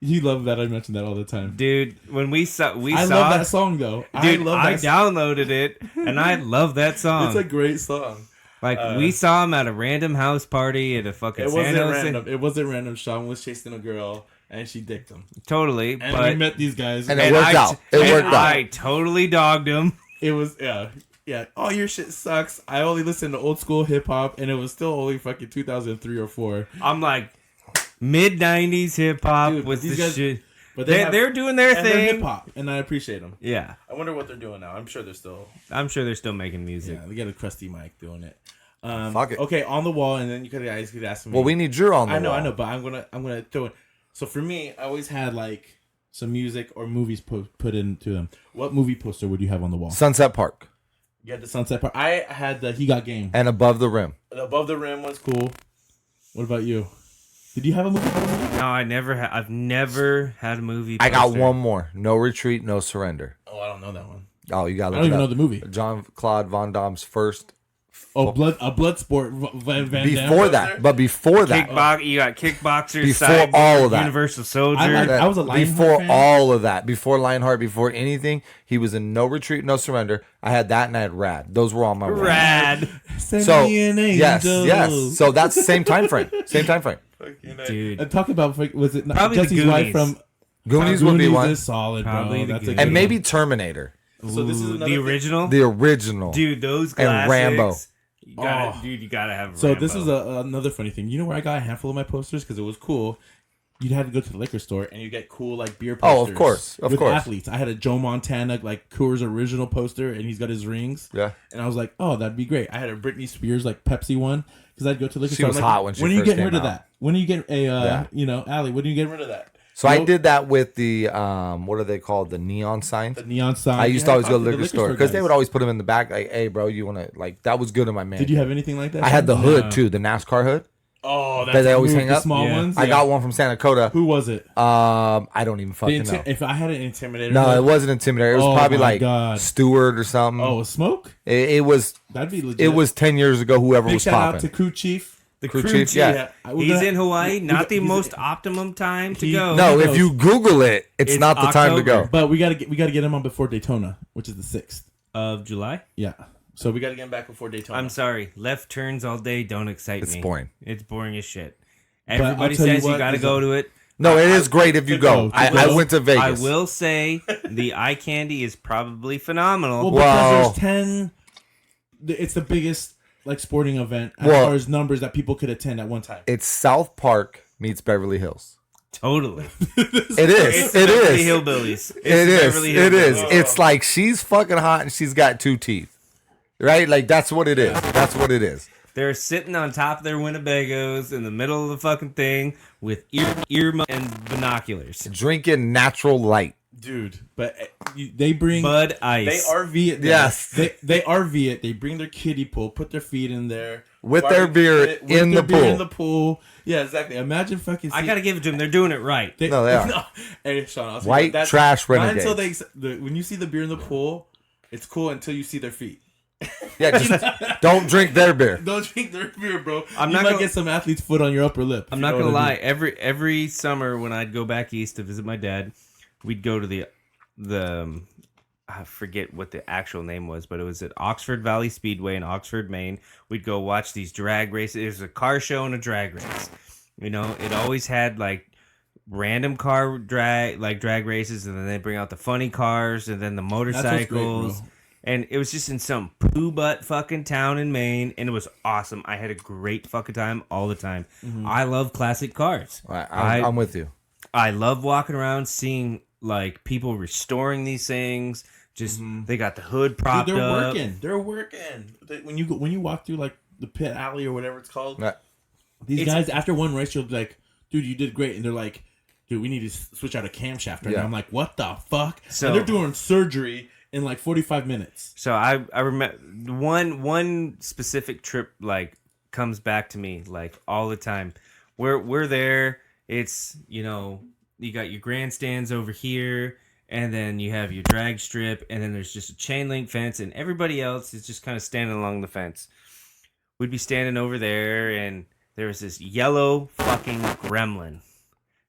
You love that. I mention that all the time. Dude, when we saw I love that song though. Dude, I love I that song. downloaded it and I love that song. It's a great song. Like we saw him at a random house party at a fucking It San wasn't Jose. random. It wasn't random. Sean was chasing a girl and she dicked him. Totally, And but we met these guys. And it worked out. It and worked out. I totally dogged him. It was yeah. All your shit sucks. I only listened to old school hip hop, and it was still only fucking 2003 or 4. I'm like mid '90s hip hop Dude, with these this guys- shit. But They're doing their and they're hip thing. hop, and I appreciate them. Yeah, I wonder what they're doing now. I'm sure they're still. I'm sure they're still making music. Yeah, they got a crusty mic doing it. Fuck it. Okay, on the wall, and then you guys could ask me. Well, we need your on the I know, wall. I know, but I'm gonna throw it. So for me, I always had like some music or movies put into them. What movie poster would you have on the wall? Sunset Park You had the Sunset Park. I had the He Got Game. and Above the Rim. The Above the Rim was cool. What about you? Did you have a movie poster? No, I've never had a movie. I got poster. one more. No Retreat, No Surrender. Oh, I don't know that one. Oh, you got to I look don't it even know up. the movie. Jean-Claude Van Damme's first. Oh, blood sport. Van Damme Before that, but before that, You got kickboxers, Before cyborg, all of that. Universal Soldier. I was a Lionheart before fan. all of that, before Lionheart, before anything, he was in No Retreat, No Surrender. I had that and I had Rad. Those were all my Rad. Send So me an yes, angel. yes. So that's the same time frame. Same time frame. Dude. And talk about, was it not Probably the Jesse's wife Goonies. from Goonies would be one, is solid, Probably bro. the That's a Goonies. good and one. maybe Terminator, So this is Ooh, another the thing. original. the original. Dude, those And classics. Rambo. You gotta have. So Rambo. this is another funny thing. You know where I got a handful of my posters because it was cool. You'd have to go to the liquor store and you get cool like beer posters. Oh, of course, of with course. athletes. I had a Joe Montana like Coors original poster and he's got his rings. Yeah. And I was like, oh, that'd be great. I had a Britney Spears like Pepsi one because I'd go to the liquor She store. was I'm like, hot when she When are you first getting came rid of out. that? When are you getting Allie? When are you getting rid of that? So I Nope. did that with the what are they called? The neon signs. The neon sign. I used to always go to the talk liquor store because they guys. would always put them in the back. Like, hey, bro, you want to like that was good in my man. Did you have anything like that? I had the Sean? hood too, the NASCAR hood. Oh, That they always hang the up? small Yeah. ones. I got one from Santa Cota. Who was it? I don't even fucking know. If I had an Intimidator. No, hood- it wasn't Intimidator. It was Oh probably my like God. Stewart or something. Oh, smoke? It was. That'd be legit. It was 10 years ago. Whoever Big was shout out to popping. crew chief. the crew crew chief, chief. yeah. He's in Hawaii. Not the he's- most optimum time to he- go. No, Who if knows? you Google it, it's It's not the time to go. October. But we gotta get him on before Daytona, which is the 6th. Of July. Yeah. So we gotta get him back before Daytona. I'm sorry. Left turns all day don't excite me. It's boring. It's boring as shit. I'll Everybody tell you says you what, gotta there's go a- to it. No, it is great if you go. To I go. went to Vegas. I will say the eye candy is probably phenomenal. Well, Well- because there's 10. It's the biggest like sporting event as Well- far as numbers that people could attend at one time. It's South Park meets Beverly Hills. Totally. It is. It's It Beverly is. Hillbillies. It's It is. Beverly It is. Hillbillies. It's like she's fucking hot and she's got 2 teeth. Right? Like that's what it is. That's what it is. They're sitting on top of their Winnebagos in the middle of the fucking thing with earmuffs and binoculars. Drinking natural light. Dude, but they bring Bud they Ice. RV it. There. Yes. they RV it. They bring their kiddie pool, put their feet in there With their beer with in their the beer pool. In the pool. Yeah, exactly. Imagine fucking. I gotta give it to them. They're doing it right. No, they are. Hey, Sean, I'll say White that- trash not renegades. until when you see the beer in the pool, it's cool until you see their feet. Yeah, just don't drink their beer. Don't drink their beer, bro. I'm you not might gonna- get some athlete's foot on your upper lip. I'm if not you know gonna what I lie. Every summer when I'd go back east to visit my dad, we'd go to the I forget what the actual name was, but it was at Oxford Valley Speedway in Oxford, Maine. We'd go watch these drag races. It was a car show and a drag race. You know, it always had like random car drag races, and then they bring out the funny cars, and then the what's great, motorcycles. bro. And it was just in some poo butt fucking town in Maine, and it was awesome. I had a great fucking time all the time. I love classic cars. I'm with you. I love walking around seeing like people restoring these things. Just they got the hood propped Dude, they're up. working. They're working. When you walk through like the pit alley or whatever it's called, Yeah. these It's- guys after one race, you'll be like, "Dude, you did great," and they're like, "Dude, we need to switch out a camshaft right Yeah. now." I'm like, "What the fuck?" So- and they're doing surgery in like 45 minutes. So I remember one specific trip like comes back to me like all the time. We're there. It's you got your grandstands over here, and then you have your drag strip, and then there's just a chain link fence, and everybody else is just kind of standing along the fence. We'd be standing over there, and there was this yellow fucking gremlin,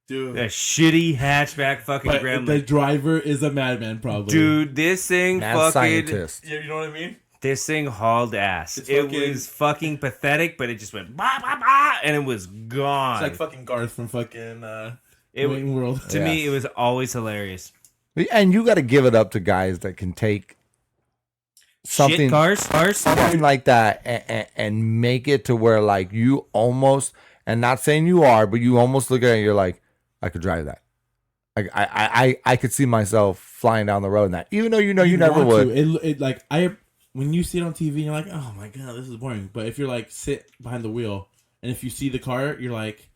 Dude, a shitty hatchback fucking but gremlin. the driver is a madman, probably. Dude, this thing Mad fucking scientist. Yeah, you know what I mean? this thing hauled ass. It's It fucking- was fucking pathetic, but it just went bah, bah, bah, and it was gone. It's like fucking Garth from fucking It- Wayne World. to me, it was always hilarious. And you got to give it up to guys that can take something, Shit cars. something like that and make it to where like you almost, and not saying you are, but you almost look at it and you're like, I could drive that. I could see myself flying down the road in that, even though you never want would. to. It like when you see it on TV, you're like, oh my god, this is boring. But if you're like sit behind the wheel, and if you see the car, you're like,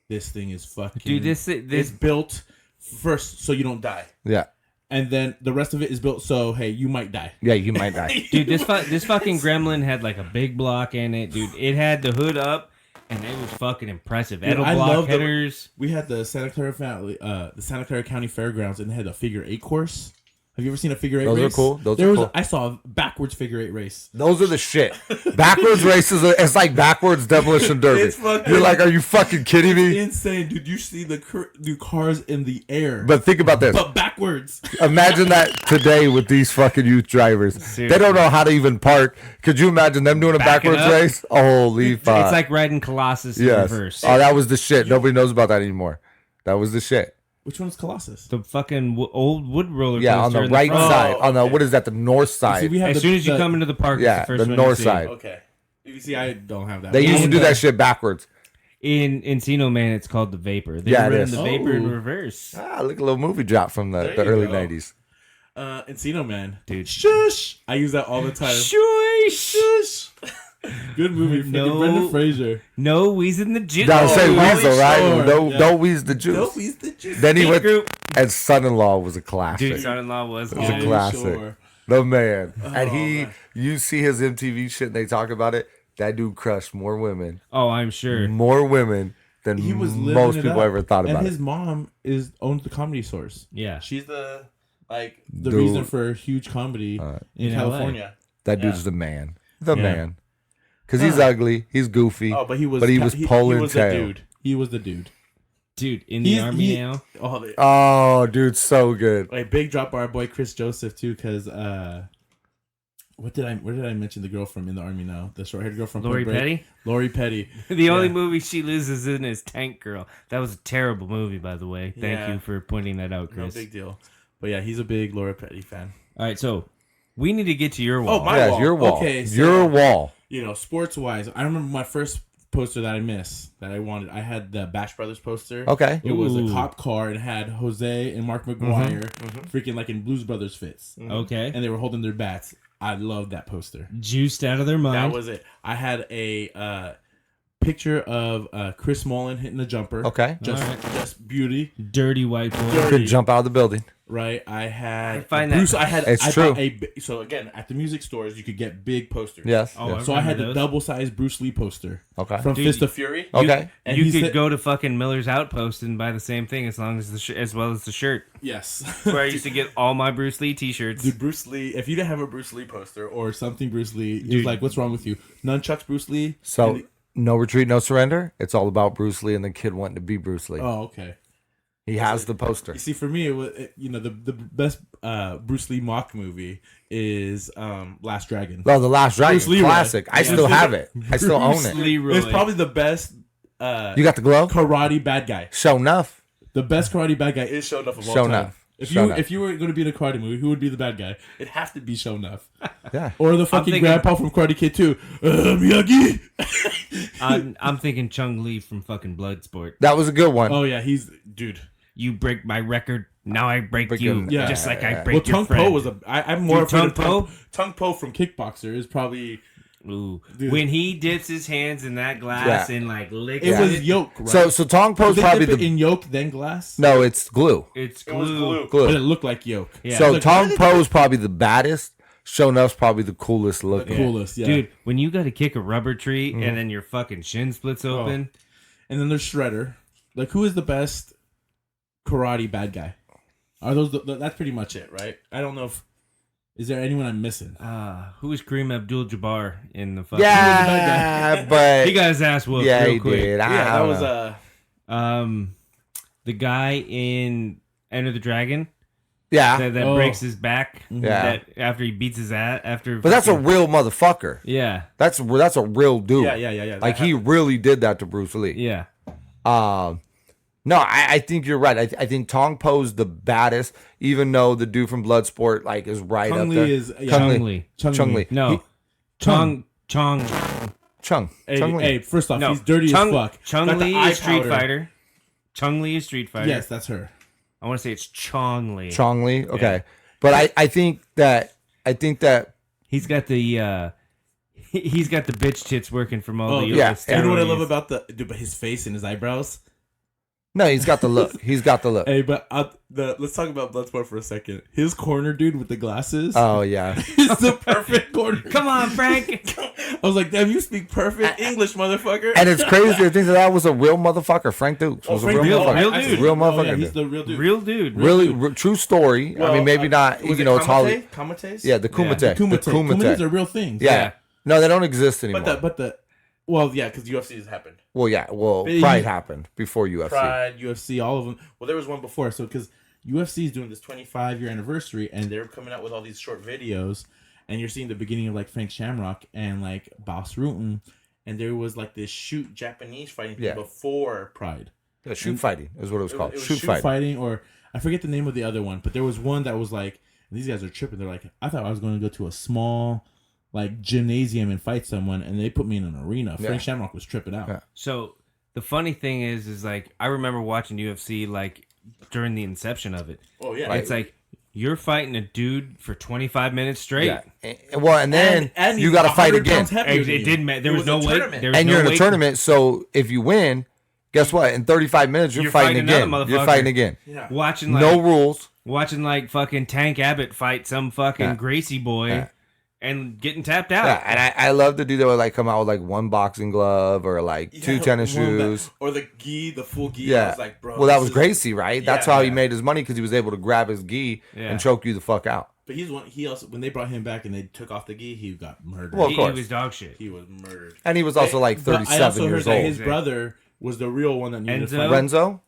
this thing is fucking. Dude, this is built first so you don't die, Yeah, and then the rest of it is built so hey, you might die. yeah, you might die. dude, this fucking gremlin had like a big block in it, dude. It had the hood up, and it was fucking impressive. Dude, Edel I block love the- headers. We had the Santa Clara County Fairgrounds, and they had a figure 8 course. Have you ever seen a figure eight Those are race? cool. Those are cool. I saw a backwards figure eight race. Those are the shit. Backwards races, it's like backwards demolition derby. It's fucking- You're like, are you fucking kidding me? Insane, dude. You see the cars in the air, But think about this. but backwards. Imagine that today with these fucking youth drivers. Seriously. They don't know how to even park. Could you imagine them doing a Backing backwards up? race? Holy fuck. It's like riding Colossus in yes. reverse. Oh, that was the shit. Nobody knows about that anymore. That was the shit. Which one's Colossus? The fucking old wood roller coaster. Yeah, on the in right front. side. Oh, On the, okay. what is that? The north See, side. we have As soon as you come into the park, Yeah, it's the first the one you north see. side. Okay. You see, I don't have that. They used to And, do that shit backwards. In Encino Man, it's called the Vapor. They Yeah, were it running is. the Vapor in Oh. reverse. Ah, look, a little movie drop from the There you early go. 90s. Encino Man, Dude. Shush. I use that all the time. Shush. Good movie. Freaking No. Brendan Fraser. No wheezing the juice. Now say Oh, Weasel, right? sure. No, Yeah. don't wheeze the juice. Nope, he's the juice. Then he Big went, group. and Son-in-Law was a classic. Dude, son-in-law was It was a good. classic. sure. The man. And Oh, he, man. you see his MTV shit and they talk about it. That dude crushed more women Oh, I'm sure. than He was living most it people up. ever thought and about his it. mom owns the Comedy Source. Yeah. She's the Dude. reason for huge comedy in in LA. California. That dude's Yeah. the man. The Yeah. man. Because he's ugly. He's goofy. Oh, but he was. But he was pulling he was tail. the dude. He was the dude. Dude, in the army now. Oh, they, Oh, dude, so good. like big drop by our boy Chris Joseph too, because where did I mention the girl from in the army now? The short haired girl from Lori Point Break? Petty. Lori Petty. The only Yeah. movie she loses in is Tank Girl. That was a terrible movie, by the way. Thank Yeah. you for pointing that out, No Chris. big deal. But yeah, he's a big Laura Petty fan. All right, so we need to get to your wall. Oh, my Yes, wall. your wall. Okay, so- your wall. You know, sports wise, I remember my first poster that I missed that I wanted. I had the Bash Brothers poster. Okay. It was a Ooh. cop car and it had Jose and Mark McGuire freaking like in Blues Brothers fits. Okay. And they were holding their bats. I loved that poster. Juiced out of their mind. That was it. I had a picture of Chris Mullen hitting the jumper. Okay. Just beauty, Dirty white boy. Dirty. Could jump out of the building. right? I had I find Bruce. that- I had. It's I true. bought so again, at the music stores, you could get big posters. Yes. Oh, yes. So I had the those. double-sized Bruce Lee poster Okay. from Dude, Fist of Fury. Okay. And You he could said- go to fucking Miller's Outpost and buy the same thing as long as as well as the shirt. Yes. Where I used to get all my Bruce Lee T-shirts. Dude, Bruce Lee. If you didn't have a Bruce Lee poster or something Bruce Lee, he was Dude. like, "What's wrong with you?" Nunchucks Bruce Lee. So, And no retreat, no surrender. It's all about Bruce Lee and the kid wanting to be Bruce Lee. oh, okay. He has the poster. You see, for me, the best Bruce Lee mock movie is Last Dragon. Oh, the Last Dragon, Bruce Leroy. classic. I Yeah. still have it. I still own Bruce it. Leroy. It's probably the best You got the glove? karate bad guy. Show enough. The best karate bad guy is Shonuff of all Shonuff. time. If Shonuff. you were going to be in a karate movie, who would be the bad guy? It has to be Shonuff. Yeah. Or the fucking thinking- grandpa from Karate Kid 2. Miyagi! I'm thinking Chung Lee from fucking Bloodsport. That was a good one. Oh, yeah, he's... Dude. You break my record, now I break you. Freaking- Yeah. Just like I Well, break Well, your Tung friend. Po was I'm more Dude, afraid of Tung Po? Tung Po from Kickboxer is probably... Ooh. Dude. When he dips his hands in that glass Yeah. and like licks It it, was yolk, right? So Tong Po's Did they probably dip it the... in yolk, then glass? No, it's glue. it's It was glue. Glue. But it looked like yolk. Yeah. So Like, Tong Po's probably the baddest. Shonuff's probably the coolest The looking. coolest, yeah. Dude, when you got to kick a rubber tree Mm-hmm. and then your fucking shin splits open, And then there's Shredder. Like, who is the best karate bad guy? Are those... that's pretty much it, right? I don't know if... Is there anyone I'm missing? who was Kareem Abdul-Jabbar in the fucking... Yeah, but He got his ass whooped yeah, real he quick. did. I Yeah, that don't was... know. The guy in Enter the Dragon Yeah, that Oh. breaks his back. Yeah. That after he beats his ass after. but that's a fucking- real motherfucker. yeah, That's a real dude. Yeah. Like he really did that to Bruce Lee. yeah. No, I think you're right. I think Tong Po's the baddest, even though the dude from Bloodsport like is right Chung up Lee there. is... Yeah. Chung Lee. Chung Lee. No, Chung. Chung. Chung. Hey, Chung Lee. hey, first off, No, he's dirty Chung, as fuck. Chung Got the Lee eye is Street powder. Fighter. Chung Lee is Street Fighter. Yes, that's her. I want to say it's Chong Lee. Chong Lee. Okay, but I think that He's got the he's got the bitch tits working from all Oh, the yeah. steroids. You know what I love about dude, but his face and his eyebrows? No, he's got the look. He's got the look. Hey, but let's talk about Bloodsport for a second. His corner dude with the glasses. Oh yeah. He's the perfect corner. Come on, Frank. I was like, damn, you speak perfect English, motherfucker. And it's crazy to think that was a real motherfucker. Frank Dukes was Frank a real Dukes. motherfucker. Real I- dude. Real Oh, motherfucker. yeah, he's the real dude. Real dude. Really true story. I mean, maybe not. Was You know, it it's Holly. Kamates? Yeah, the Kumite. The Kumites are Kumite. real things. Yeah. No, they don't exist anymore. Well, yeah, because UFC has happened. Well, yeah. Well, But Pride happened before UFC. Pride, UFC, all of them. Well, there was one before. So, because UFC is doing this 25-year anniversary, and they're coming out with all these short videos, and you're seeing the beginning of like Frank Shamrock and like Boss Rutan, and there was like this shoot Japanese fighting thing before Pride. Yeah, shoot fighting is what it was called. It was shoot fighting. or I forget the name of the other one, but there was one that was like, these guys are tripping. They're like, I thought I was going to go to a small like gymnasium and fight someone, and they put me in an arena. Frank Shamrock was tripping out. Yeah. So the funny thing is like I remember watching UFC like during the inception of it. Oh yeah, It's like you're fighting a dude for 25 minutes straight. Yeah. And then and you got to fight 100 again. pounds heavier It than you. didn't matter. There was no a weight. tournament. There was And no you're in a weight. tournament, so if you win, guess what? In 35 minutes, you're fighting fighting again. another You're motherfucker. fighting again. Yeah. Watching like No rules. watching like fucking Tank Abbott fight some fucking Gracie boy and getting tapped out. Yeah, and I love to do that. Would like come out with like one boxing glove or like two tennis shoes. or the gi, the full gi. Yeah. I was like, bro. Well, that this was is- Gracie, right? That's Yeah, how he yeah. made his money because he was able to grab his gi Yeah. and choke you the fuck out. But he's one. He also, when they brought him back and they took off the gi, he got murdered. Well, of He course. was dog shit. He was murdered. And he was also like But I 37 also years heard that old. his brother was the real one that needed to Enzo? fight. Renzo?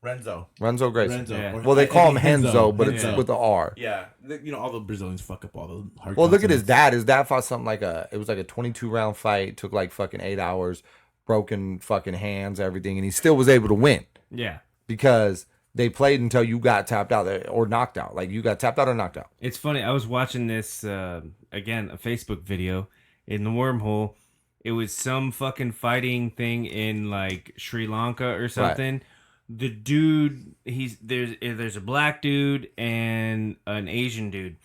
Renzo. Renzo Gracie. Renzo. Yeah. Or- Well, they I call him think Henzo, but it's Henzo. with the R. Yeah, you know, all the Brazilians fuck up all the hard. Well, look at his consonants. dad. His dad fought something like it was like a 22 round fight. Took like fucking 8 hours, broken fucking hands, everything, and he still was able to win Yeah. because they played until you got tapped out or knocked out. Like you got tapped out or knocked out. It's funny. I was watching this again, a Facebook video in the wormhole. It was some fucking fighting thing in like Sri Lanka or something. The dude, there's a black dude and an Asian dude.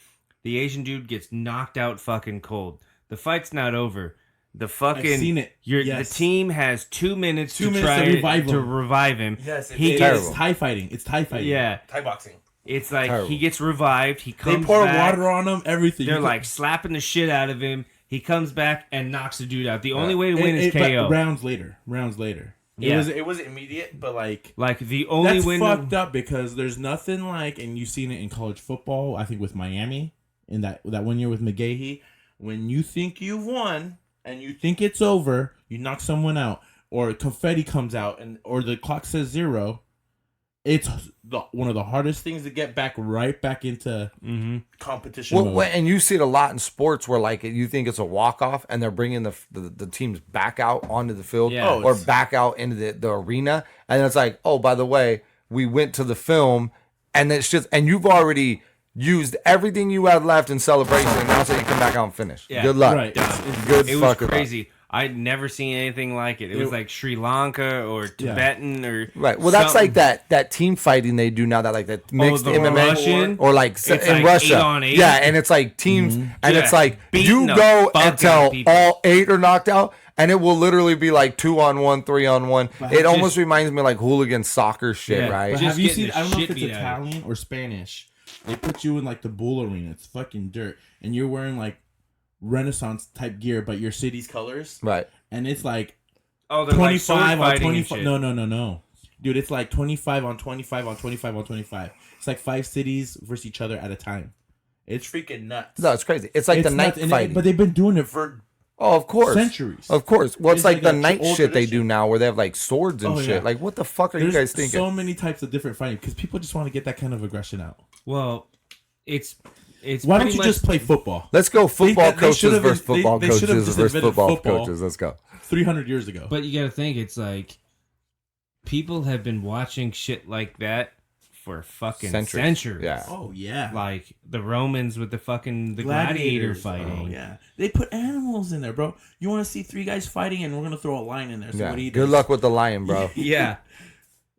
The Asian dude gets knocked out fucking cold. The fight's not over. The fucking I've seen it. Yes. The team has 2 minutes 2 to minutes try to revive to him. revive him. Yes, he it's gets terrible. Thai fighting. It's Thai fighting. yeah. Thai boxing. It's like Terrible. he gets revived. He They comes pour back. water on him. Everything. They're You like slapping the shit out of him. He comes back and knocks the dude out. The only way to win is but KO. rounds later. Yeah. It was immediate, but like Like the only that's win. fucked up because there's nothing like, and you've seen it in college football. I think with Miami in that 1 year with McGahee, when you think you've won and you think it's over, you knock someone out, or confetti comes out, or the clock says 0. It's one of the hardest things to get right back into competition mode. And you see it a lot in sports where like you think it's a walk off and they're bringing the teams back out onto the field Yeah. or back out into the arena, and it's like, oh, by the way, we went to the film, and it's just, and you've already used everything you had left in celebration, and now say you come back out and finish. Yeah. Good luck. Right. Good It was fucking luck. crazy. I'd never seen anything like it. It was like Sri Lanka or Tibetan or Right. Well, that's something. like that team fighting they do now, that like that mixed the MMA Russian? or like It's in like Russia. 8-on-8? Yeah, and it's like teams, and Yeah. it's like Beating you the go fuck out of until people. all 8 are knocked out, and it will literally be like 2-on-1, 3-on-1. It almost reminds me of like hooligan soccer shit, Yeah. right? But Just have you getting seen? the I don't know if shit it's beat out of Italian or Spanish. They put you in like the bull arena. It's fucking dirt, and you're wearing like Renaissance type gear, but your city's colors. Right. And it's like Oh, they're like sword 25 on fighting and 25. shit. No. Dude, it's like 25 on 25 on 25 on 25. It's like 5 cities versus each other at a time. It's freaking nuts. No, it's crazy. It's like the night nuts, and fighting. but they've been doing it for Oh, of course. centuries. Of course. Well, it's It's like like the a night old shit they do tradition. now where they have like swords and Oh, shit. yeah. Like, what the fuck are There's you guys thinking? so many types of different fighting because people just want to get that kind of aggression out. Well, it's Why don't pretty you much- just play football? Let's go football they coaches should've versus been- football they should've coaches just versus invented football football. coaches. Let's go. 300 years ago. But you got to think it's like people have been watching shit like that for fucking centuries. Yeah. Oh yeah. Like the Romans with the gladiator Gladiators. fighting. Oh, yeah. They put animals in there, bro. You want to see 3 guys fighting, and we're gonna throw a lion in there. So Yeah. what do you Good do? luck with the lion, bro. Yeah.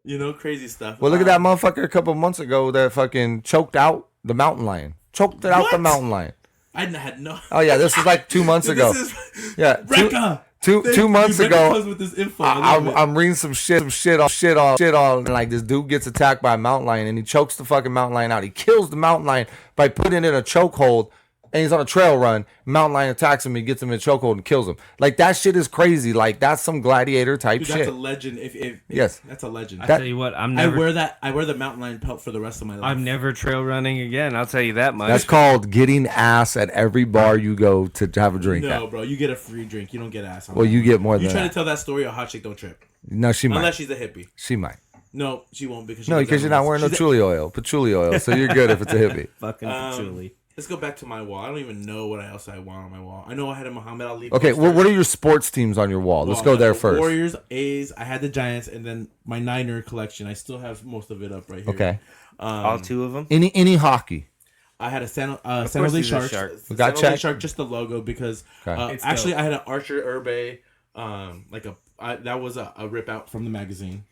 You know, crazy stuff. Well, look at that motherfucker a couple months ago that fucking choked out the mountain lion. Choked it out the What? mountain lion. I had no. Oh yeah, this was like 2 months ago. This is Yeah, Reka. two months You better ago, close with this info. I love it. I'm reading some shit on, and like this dude gets attacked by a mountain lion and he chokes the fucking mountain lion out. He kills the mountain lion by putting it in a chokehold, and he's on a trail run. Mountain lion attacks him, he gets him in a chokehold and kills him. Like that shit is crazy. Like that's some gladiator type Dude, shit. that's a legend. Yes. That's a legend. I tell you what, I wear the mountain lion pelt for the rest of my life. I'm never trail running again. I'll tell you that much. That's called getting ass at every bar you go to have a drink No, at. bro, you get a free drink. You don't get ass. Well, you get more You than try that. to tell that story, a hot chick don't trip. No, she might. Unless she's a hippie. She might. No, she won't because No, because you're not wearing no patchouli oil, so you're good if it's a hippie. fucking patchouli. Let's go back to my wall. I don't even know what else I want on my wall. I know I had a Muhammad Ali. Okay, poster. well, what are your sports teams on your wall? Let's go I there had the first. Warriors, A's. I had the Giants, and then my Niner collection. I still have most of it up right here. Okay. All two of them. Any hockey? I had a San course Jose he's a Sharks. shark. We got San Jose checked. Shark, just the logo because Okay. It's actually dope. I had an Archer Herbe, that was a rip out from the magazine.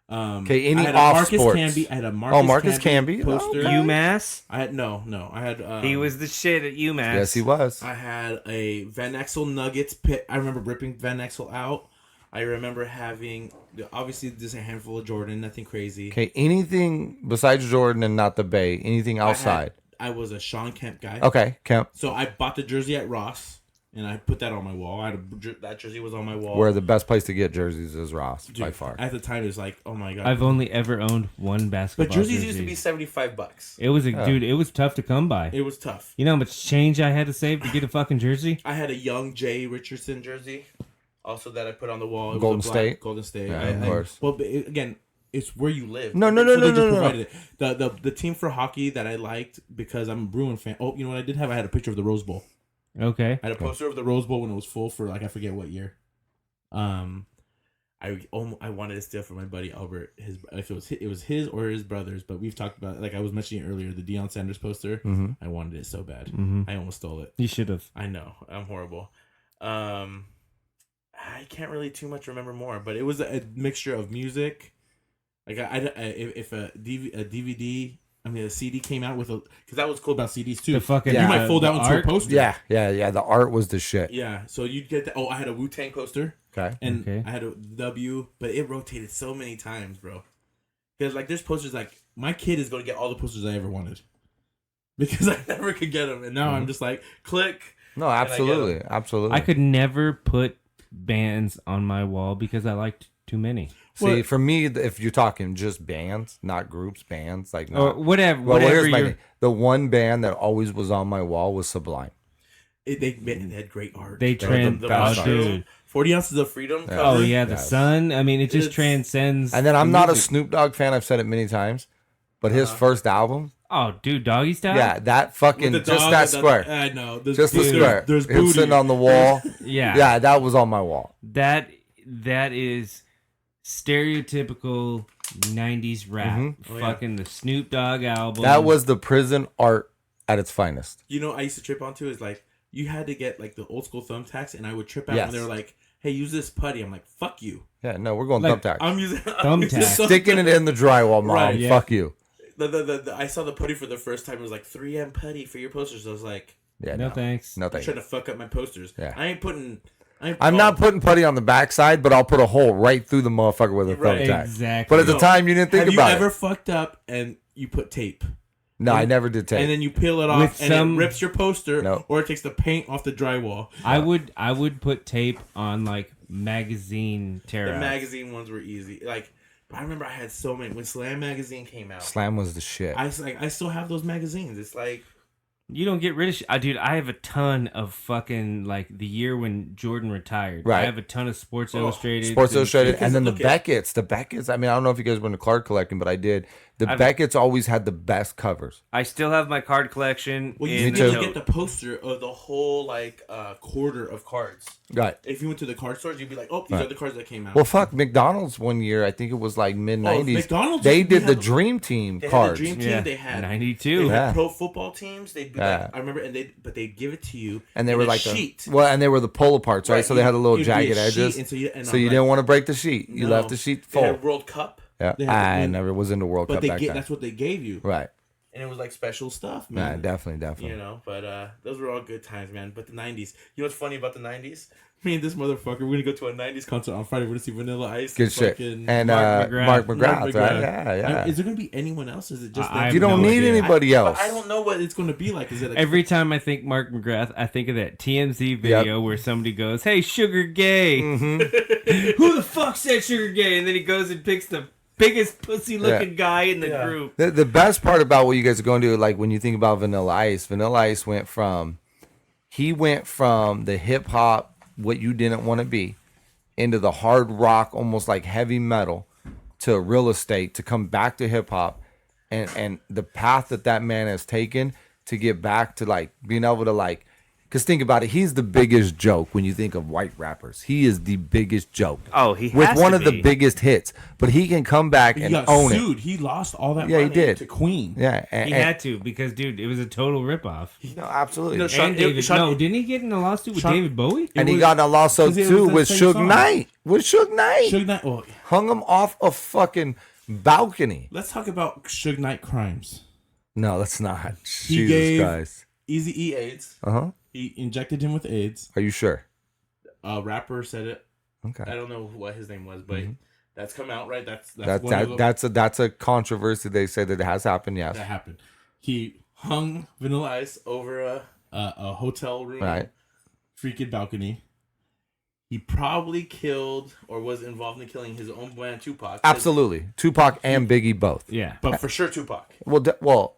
Okay, I any had a off Marcus sports? Canby. I had a Marcus, Marcus Camby. poster. Okay. UMass. I had no. I had He was the shit at UMass. Yes, he was. I had a Van Exel Nuggets pit. I remember ripping Van Exel out. I remember having obviously just a handful of Jordan, nothing crazy. Okay, anything besides Jordan and not the Bay? Anything outside? I was a Sean Kemp guy. Okay, Kemp. So I bought the jersey at Ross, and I put that on my wall. That jersey was on my wall. Where the best place to get jerseys is Ross by Dude, far. At the time, it was like, oh my god. I've only ever owned one basketball but jerseys jersey. used to be $75. It was dude. It was tough to come by. It was tough. You know how much change I had to save to get a fucking jersey? I had a young Jay Richardson jersey, also that I put on the wall. It was Golden a black State? Golden State. Yeah, of course. Well, but again, it's where you live. No. They just provided it. The team for hockey that I liked because I'm a Bruin fan. Oh, you know what I did have? I had a picture of the Rose Bowl. Okay. I had a poster of the Rose Bowl when it was full for I forget what year. I wanted to steal from my buddy Albert. If it was his or his brother's, but we've talked about like I was mentioning earlier the Deion Sanders poster. Mm-hmm. I wanted it so bad. Mm-hmm. I almost stole it. You should have. I know I'm horrible. I can't really too much remember more, but it was a mixture of music. Like if a DVD. I mean, a CD came out with because that was cool about CDs too. The fucking you might fold the out into art? a poster. Yeah. The art was the shit. Yeah. So you'd get that. Oh, I had a Wu-Tang poster. Okay. And Okay. I had a W, but it rotated so many times, bro. Because like there's posters like my kid is going to get all the posters I ever wanted because I never could get them, and now I'm just like click. No, absolutely. I could never put bands on my wall because I liked too many. See, for me, if you're talking just bands, not groups, bands, like Or not. whatever. Well, whatever here's my you're- thing. The one band that always was on my wall was Sublime. They had great art. They trans- the oh, mushroom, dude. 40 ounces of freedom. Yeah. Oh cover. yeah, the Yes. sun. I mean, it just It's- transcends. And then I'm the not a music. Snoop Dogg fan. I've said it many times, but his first album, Oh, dude, Doggy Style. yeah, that fucking With just the that dog, square, I know. just the Dude, square. There's Him booty. sitting on the wall. yeah, Yeah, that was on my wall. That is stereotypical '90s rap. Mm-hmm. Oh, yeah. Fucking the Snoop Dogg album. That was the prison art at its finest. You know, I used to trip onto is like you had to get like the old school thumbtacks, and I would trip out Yes. when they were like, "Hey, use this putty." I'm like, "Fuck you." Yeah, no, we're going Like, thumbtack. I'm using Thumbtack. Sticking it in the drywall, mom. Right, yeah. Fuck you. I saw the putty for the first time. It was like 3M putty for your posters. I was like, Yeah, no thanks. no I'm thank trying you. to fuck up my posters. Yeah. I ain't putting. I'm not putting putty on the backside, but I'll put a hole right through the motherfucker with a Right. thumbtack. Exactly. But at the No. time, you didn't think Have about you ever it. fucked up and you put tape? No, I never did tape. And then you peel it off With and some- it rips your poster, No. or it takes the paint off the drywall. I would put tape on like magazine tear The outs. magazine ones were easy. Like, but I remember I had so many when Slam magazine came out. Slam was the shit. I still have those magazines. It's like You don't get rid of dude, I have a ton of fucking like the year when Jordan retired. Right. I have a ton of Sports Illustrated. Sports Illustrated, because and then the look at- Beckett's. I mean, I don't know if you guys went to card collecting, but I did. The I've- Beckett's always had the best covers. I still have my card collection. well, you Me used too. to get the poster of the whole like quarter of cards. Right. If you went to the card stores, you'd be like, "Oh, these Right. are the cards that came out." Well, fuck, McDonald's one year, I think it was like mid '90s. McDonald's, they we did the had- Dream Team they had cards. the Dream Team. Yeah, They had 92. They Yeah. had pro football teams. They'd be Yeah. like, I remember, and they'd give it to you, And they in were a like sheet. and they were the pull aparts, right? So they had a little it'd be a jagged sheet, edges. and so you So you didn't want to break the sheet. You left the sheet They full. had World Cup. Yeah, They had I the- never was into World But Cup back then. that's what they gave you. Right. and it was like special stuff, Nah, man. definitely. You know, but those were all good times, man. But the 90s, you know what's funny about the 90s? Me and this motherfucker, we're gonna go to a 90s concert on Friday. We're gonna see Vanilla Ice. Good shit. fucking And Mark Mark McGrath. McGrath, right? Yeah. Is there gonna be anyone else? Is it just I have You don't no need idea. anybody else. But I don't know what it's gonna be like. Is it like Every time I think Mark McGrath, I think of that TMZ video where somebody goes, "Hey, Sugar Gay." Who the fuck said Sugar Gay? And then he goes and picks the biggest pussy-looking guy in the group. The best part about what you guys are going to do, like when you think about Vanilla Ice went from the hip hop, what you didn't want to be, into the hard rock, almost like heavy metal, to real estate, to come back to hip hop, and the path that man has taken to get back to like being able to like, because think about it, he's the biggest joke when you think of white rappers. He is the biggest joke. Oh, he with has one to of the be. biggest hits, but he can come back he and got own sued? it. He lost all that Yeah, he money did. to Queen. Yeah, He had to because, dude, it was a total ripoff. no, absolutely. No, Sean- And David, Sean- no, didn't he get in a lawsuit with Sean- David Bowie? And he was- got in a lawsuit 'cause it too was the with same Suge song. Knight. Suge Knight. Oh, Hung him off a fucking balcony. let's talk about Suge Knight crimes. No, that's not. He Jesus gave Christ. Eazy-E AIDS. Uh-huh. He injected him with AIDS. Are you sure? A rapper said it. Okay. I don't know what his name was, but that's come out, right? That's That's a controversy. They say that it has happened. Yes. that happened. He hung Vanilla Ice over a hotel room, Right. freaking balcony. He probably killed or was involved in killing his own man Tupac. Absolutely. Tupac and Biggie both. Yeah. But for sure Tupac. Well,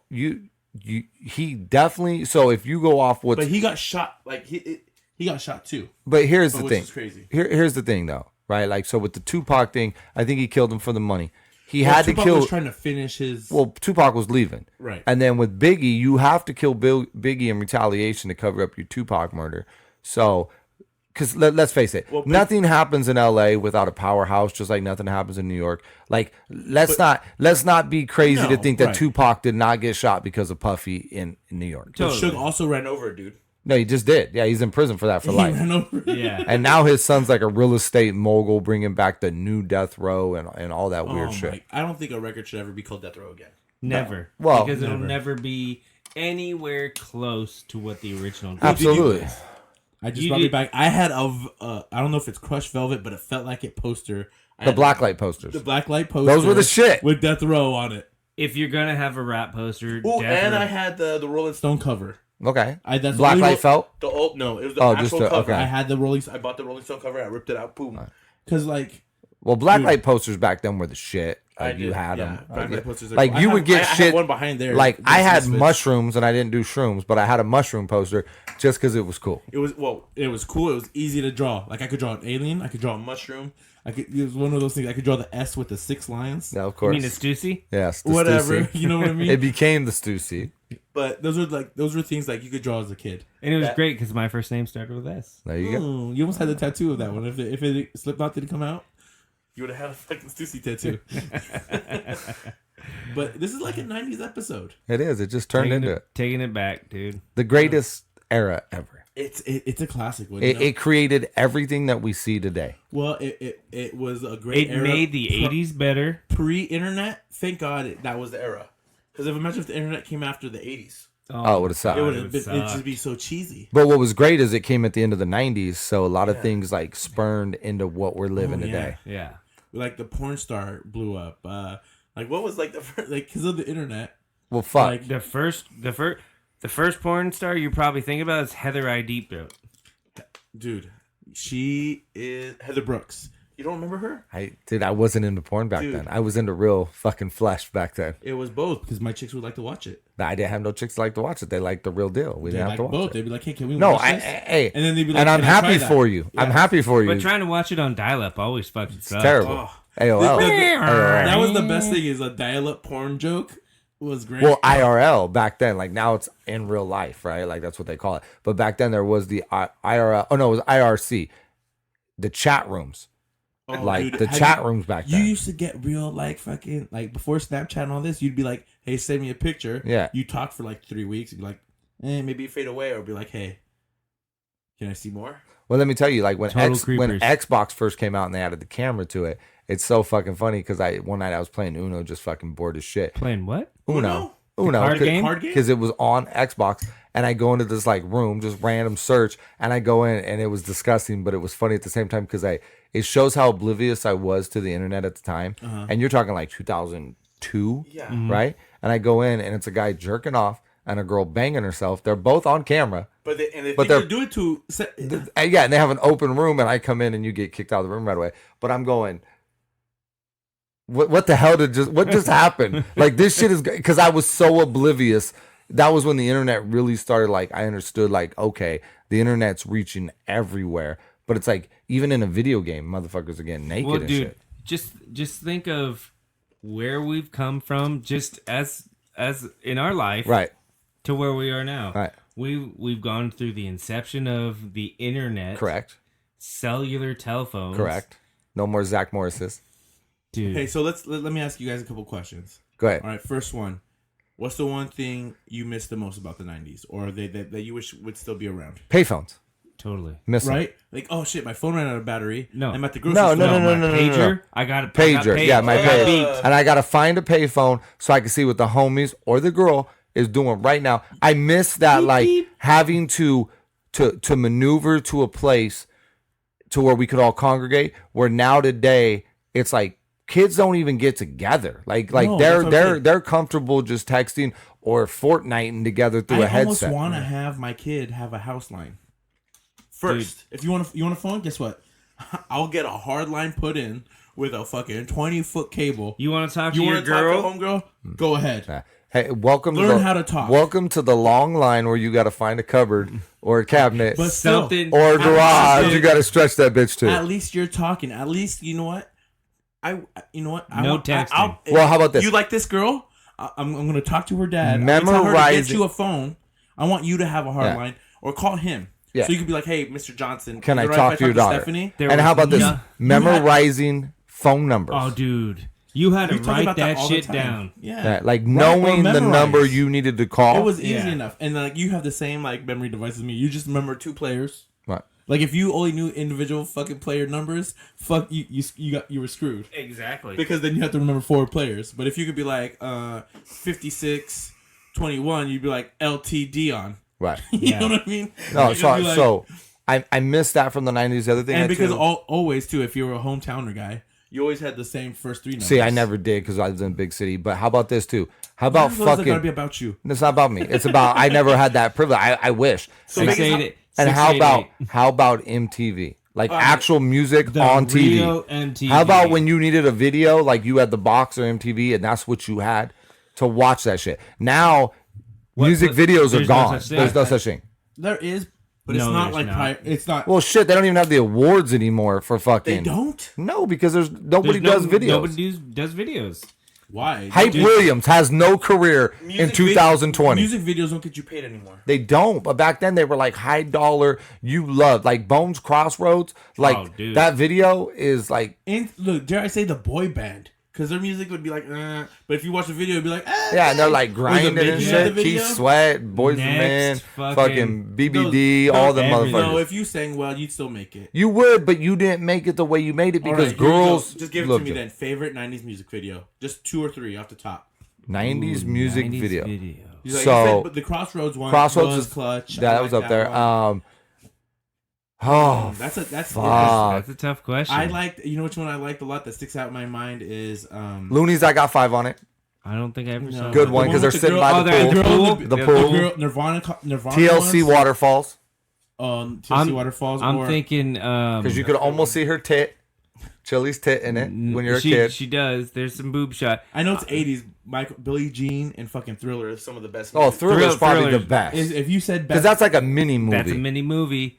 he definitely. So if you go off what's, But he got shot. Like he got shot too. but here's the Which thing. is crazy. Here's the thing though, right? Like so with the Tupac thing, I think he killed him for the money. He Well, had Tupac to kill. was trying to finish his. Well, Tupac was leaving. Right. And then with Biggie, you have to kill Biggie in retaliation to cover up your Tupac murder. So, because let's face it, Well, nothing happens in LA without a powerhouse, just like nothing happens in New York. Like, let's not be crazy to No, think that right. Tupac did not get shot because of Puffy in New York. But Totally. Suge also ran over a dude. No, he just did. Yeah, he's in prison for that for He life. ran over. Yeah. And now his son's like a real estate mogul, bringing back the new death row and all that weird Oh shit. my! I don't think a record should ever be called Death Row again. Never. Well, because it'll never. never be anywhere close to what the original did. Absolutely. I just You brought me did- back. I had I don't know if it's crushed velvet, but it felt like it poster. I The had blacklight posters. the blacklight poster. Those were the shit. with Death Row on it. If you're gonna have a rap poster, Oh, and definitely- I had the Rolling Stone cover. Okay. That's the only Blacklight felt? The old no, it was the Oh, actual just the- cover. okay. I had the Rolling. I bought the Rolling Stone cover. I ripped it out. Boom. Because like Well, blacklight posters back then were the shit. I Like you did, had yeah. them. Blacklight posters are Like cool. you I would have- get I shit. had one behind there. Like This I had Misfits. mushrooms and I didn't do shrooms, but I had a mushroom poster just because it was cool. It was it was cool. It was easy to draw. Like I could draw an alien. I could draw a mushroom. It was one of those things. I could draw the S with the 6 lions. Yeah, of You course. mean a Stussy? Yes. the Whatever. Stussy. You know what I mean? It became the Stussy. But those were things like you could draw as a kid. And it was That- great because my first name started with S. There you go. Oh, you almost had the tattoo of that one. If it Slipknot didn't come out, you would have had a fucking Stussy tattoo. But this is like a 90s episode. It is. It just turned into it. Taking it back, dude. The greatest era ever. It's a classic one. It created everything that we see today. Well, it was a great It era. made the 80s better. Pre-internet. Thank God that was the era. Because imagine if the internet came after the 80s. Oh, it would have sucked. It would it have would been. suck. It'd just be so cheesy. But what was great is it came at the end of the 90s, so a lot of things like spurned into what we're living Oh, yeah. today. Yeah. Like the porn star blew up. Like what was like the first, like because of the internet. Well, fuck. Like The first porn star you probably think about is Heather I. Deepthroat. dude, she is Heather Brooks. You don't remember her? I wasn't into porn back Dude. then. I was into real fucking flesh back then. It was both because my chicks would like to watch it. I didn't have no chicks that like to watch it. They liked the real deal. We They didn't like have to watch both. it. They'd be like, "Hey, can we No, watch this?" hey, And then they'd be like, and I'm "Can I try happy that?" for you. I'm Yeah. happy for you. But trying to watch it on dial-up always fucking sucks. Terrible. Oh. AOL. That was the best thing. Is a dial-up porn joke was great. Well, IRL back then, like now it's in real life, right? Like that's what they call it. But back then there was the IRL. Oh no, it was IRC, the chat rooms, Oh, like dude, the have chat you- rooms back You then. used to get real like fucking like before Snapchat and all this. You'd be like, "Hey, send me a picture." Yeah. You talk for like 3 weeks. You'd be like, maybe you fade away, or be like, "Hey, can I see more?" Well, let me tell you, like when Total when creepers. Xbox first came out and they added the camera to it, it's so fucking funny because one night I was playing Uno, just fucking bored as shit. Playing what? Uno. Uno, card game? Card game? because it was on Xbox, and I go into this like room, just random search, and I go in, and it was disgusting, but it was funny at the same time because it shows how oblivious I was to the internet at the time, and you're talking like 2002, right? And I go in, and it's a guy jerking off and a girl banging herself. They're both on camera. But they do it to... Yeah, and they have an open room, and I come in, and you get kicked out of the room right away. But I'm going, what the hell what just happened? Like, this shit is... Because I was so oblivious. That was when the internet really started, like, I understood, like, okay, the internet's reaching everywhere. But it's like, even in a video game, motherfuckers are getting naked and shit. Just think of where we've come from, just as in our life, Right. to where we are now. Right. We've gone through the inception of the internet. Correct. Cellular telephones. Correct. No more Zach Morris's. Dude. Hey, so let me ask you guys a couple questions. Go ahead. All right, first one. What's the one thing you miss the most about the 90s? Or that you wish would still be around? Payphones. Totally. Miss them. Right? Like, oh shit, my phone ran out of battery. No. I'm at the grocery No, store. no. Pager. I got a Pager. Yeah, my pager. beeped. And I got to find a payphone so I can see what the homies or the girl is doing right now. I miss that, having to maneuver to a place to where we could all congregate, where now today it's like kids don't even get together. Like No, that's what I'm saying. they're comfortable just texting or Fortniting together through a I almost headset. want to have my kid have a house line. First, if you want a phone, guess what? I'll get a hard line put in with a fucking 20-foot cable. You want to talk to You your want to talk girl? to homegirl? Go ahead. Yeah. Hey, welcome Learn how to talk. Welcome to the long line where you got to find a cupboard or a cabinet But still, Something. or a garage. least- You got to stretch that bitch too. at least you're talking. At least you know what? No texting. Well, how about this? You like this girl? I'm going to talk to her dad. I'm gonna tell her to Memorizing- get you a phone. I want you to have a hard Yeah. line or call him. Yeah. So you could be like, "Hey, Mr. Johnson, Can is I it right talk if to your daughter? Stephanie?" There And how was about this? no- Memorizing phone numbers. Oh, dude. You had to We talk write about that all the shit time. down. Yeah. Yeah, like Right, knowing or the number memorize. you needed to call. It was easy Yeah. enough, and like you have the same like memory device as me. You just remember 2 players. Right. Like if you only knew individual fucking player numbers, fuck you were screwed Exactly. because then you have to remember 4 players. But if you could be like 56, 21, you'd be like LTD on. Right. You Yeah. know what I mean? No, You could be like- so I missed that from the 90s. The other thing, and I because too, always too, if you were a hometowner guy, you always had the same first 3 numbers. see, I never did because I was in a big city. But how about this too? How about Why does it gotta fucking? be about you? It's not about me. It's about I never had that privilege. I wish. So and make it- 688. and how 688. about MTV? Like actual music The on TV. real MTV. How about when you needed a video, like you had the box or MTV, and that's what you had to watch that shit? Now, music videos are there's no gone. such thing. There's no such thing. There is, but it's No, not there's like not. it's not. Well, shit, they don't even have the awards anymore for fucking. They don't. No, because nobody There's does videos. Nobody does videos. Why? Hype Dude, Williams has no career in music 2020. Music videos don't get you paid anymore. They don't, but back then they were like high dollar. You loved like Bones Crossroads. Like Oh, dude. that video is like And look, dare I say the boy band? Because their music would be like, but if you watch the video, it'd be like, yeah, and they're like grinding and making of shit. the Keith video? Sweat, Boys and Men, Next, fucking BBD, all the everything. motherfuckers. No, if you sang well, you'd still make it. You would, but you didn't make it the way you made it All because right, here we go. girls Just give it to loved me then. Favorite 90s music video? Just 2 or 3 off the top. 90s music 90s video. He's like, So- you said, but the Crossroads one Crossroads was is clutch. Yeah, that I was like up that there. one. Oh, That's fuck. That's a tough question. I liked. You know which one I liked a lot that sticks out in my mind is Loonies, I got 5 on it. I don't think I ever saw Good that. one, the 'cause they're with the sitting girl- by Oh, the they're pool. at the pool? The They're pool. the girl, Nirvana TLC ones, Waterfalls. TLC I'm- Waterfalls. I'm or, thinking Because you could almost see her tit. Chili's tit in it when you're a kid. She does. There's some boob shot. I know it's 80s. Billie Jean and fucking Thriller is some of the best. Oh, music. Thriller's probably Thriller. the best. If you said Because best, that's like a mini movie. That's a mini movie.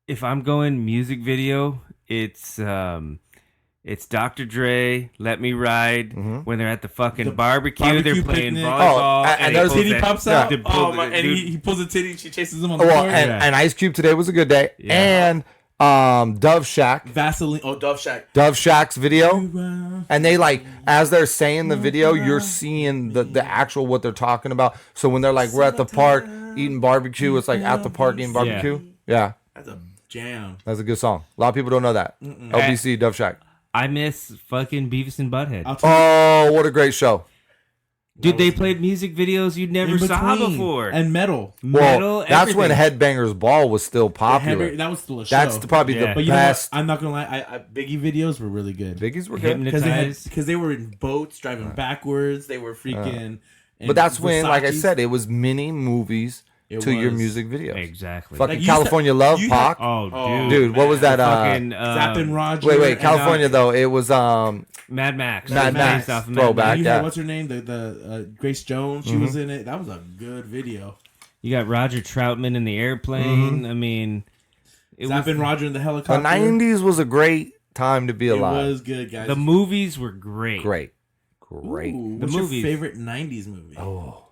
If I'm going music video, it's Dr. Dre, Let Me Ride. When they're at the fucking barbecue, barbecue they're playing picnic. volleyball. Oh, and he there's- pulls titty that- pops out. they pull Oh the- my! And dude, he pulls a titty and she chases him on the Well, floor. and Ice Cube Today was a good day. Yeah. And Dove Shack. Vaseline. Oh, Dove Shack. Dove Shack's video. And they like, as they're saying the video, you're seeing the actual what they're talking about. So when they're like, we're at the park eating barbecue, it's like at the park eating barbecue. Yeah, That's a jam. that's a good song. A lot of people don't know that. LBC, Dove Shack. I miss fucking Beavis and Butthead. I'll tell you. Oh, what a great show. Dude, they played music videos you never saw before. And metal. Metal, that's when everything. Headbangers Ball was still popular. That was still a show. That's probably Yeah. the But you know what? best. I'm not gonna lie. Biggie videos were really good. Biggies were good. Hypnotized. Because they were in boats driving backwards. They were freaking. But that's when, like I Versace's. said, it was mini movies It to your was. music videos. Exactly. Fucking Like, you California Love, you Pac. Oh, dude. Dude, what was that? Fucking Zapp and Roger. Wait, and, California though. It was Mad Max. Mad Max. Based off of Throwback. You yeah. had, what's her name? The Grace Jones. She was in it. That was a good video. You got Roger Troutman in the airplane. I mean, it Zapp and Roger in the helicopter. The '90s was a great time to be It alive. was good, guys. the movies were great. Great. Ooh, The what's movies. your favorite '90s movie? Oh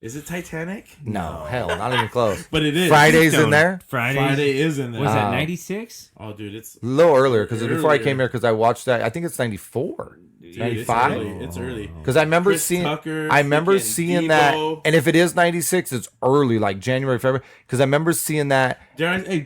Is it Titanic? no, hell, not even close. But it is. Friday's in Tombstone. there. Friday is in there. Was that 96? Oh, dude, it's A little earlier because before I Earlier. came here, because I watched that. I think it's '94. dude, 95? It's early. Because I remember Chris seeing, Tucker, I remember freaking seeing that, Devo. and if it is '96, it's early, like January, February. Because I remember seeing that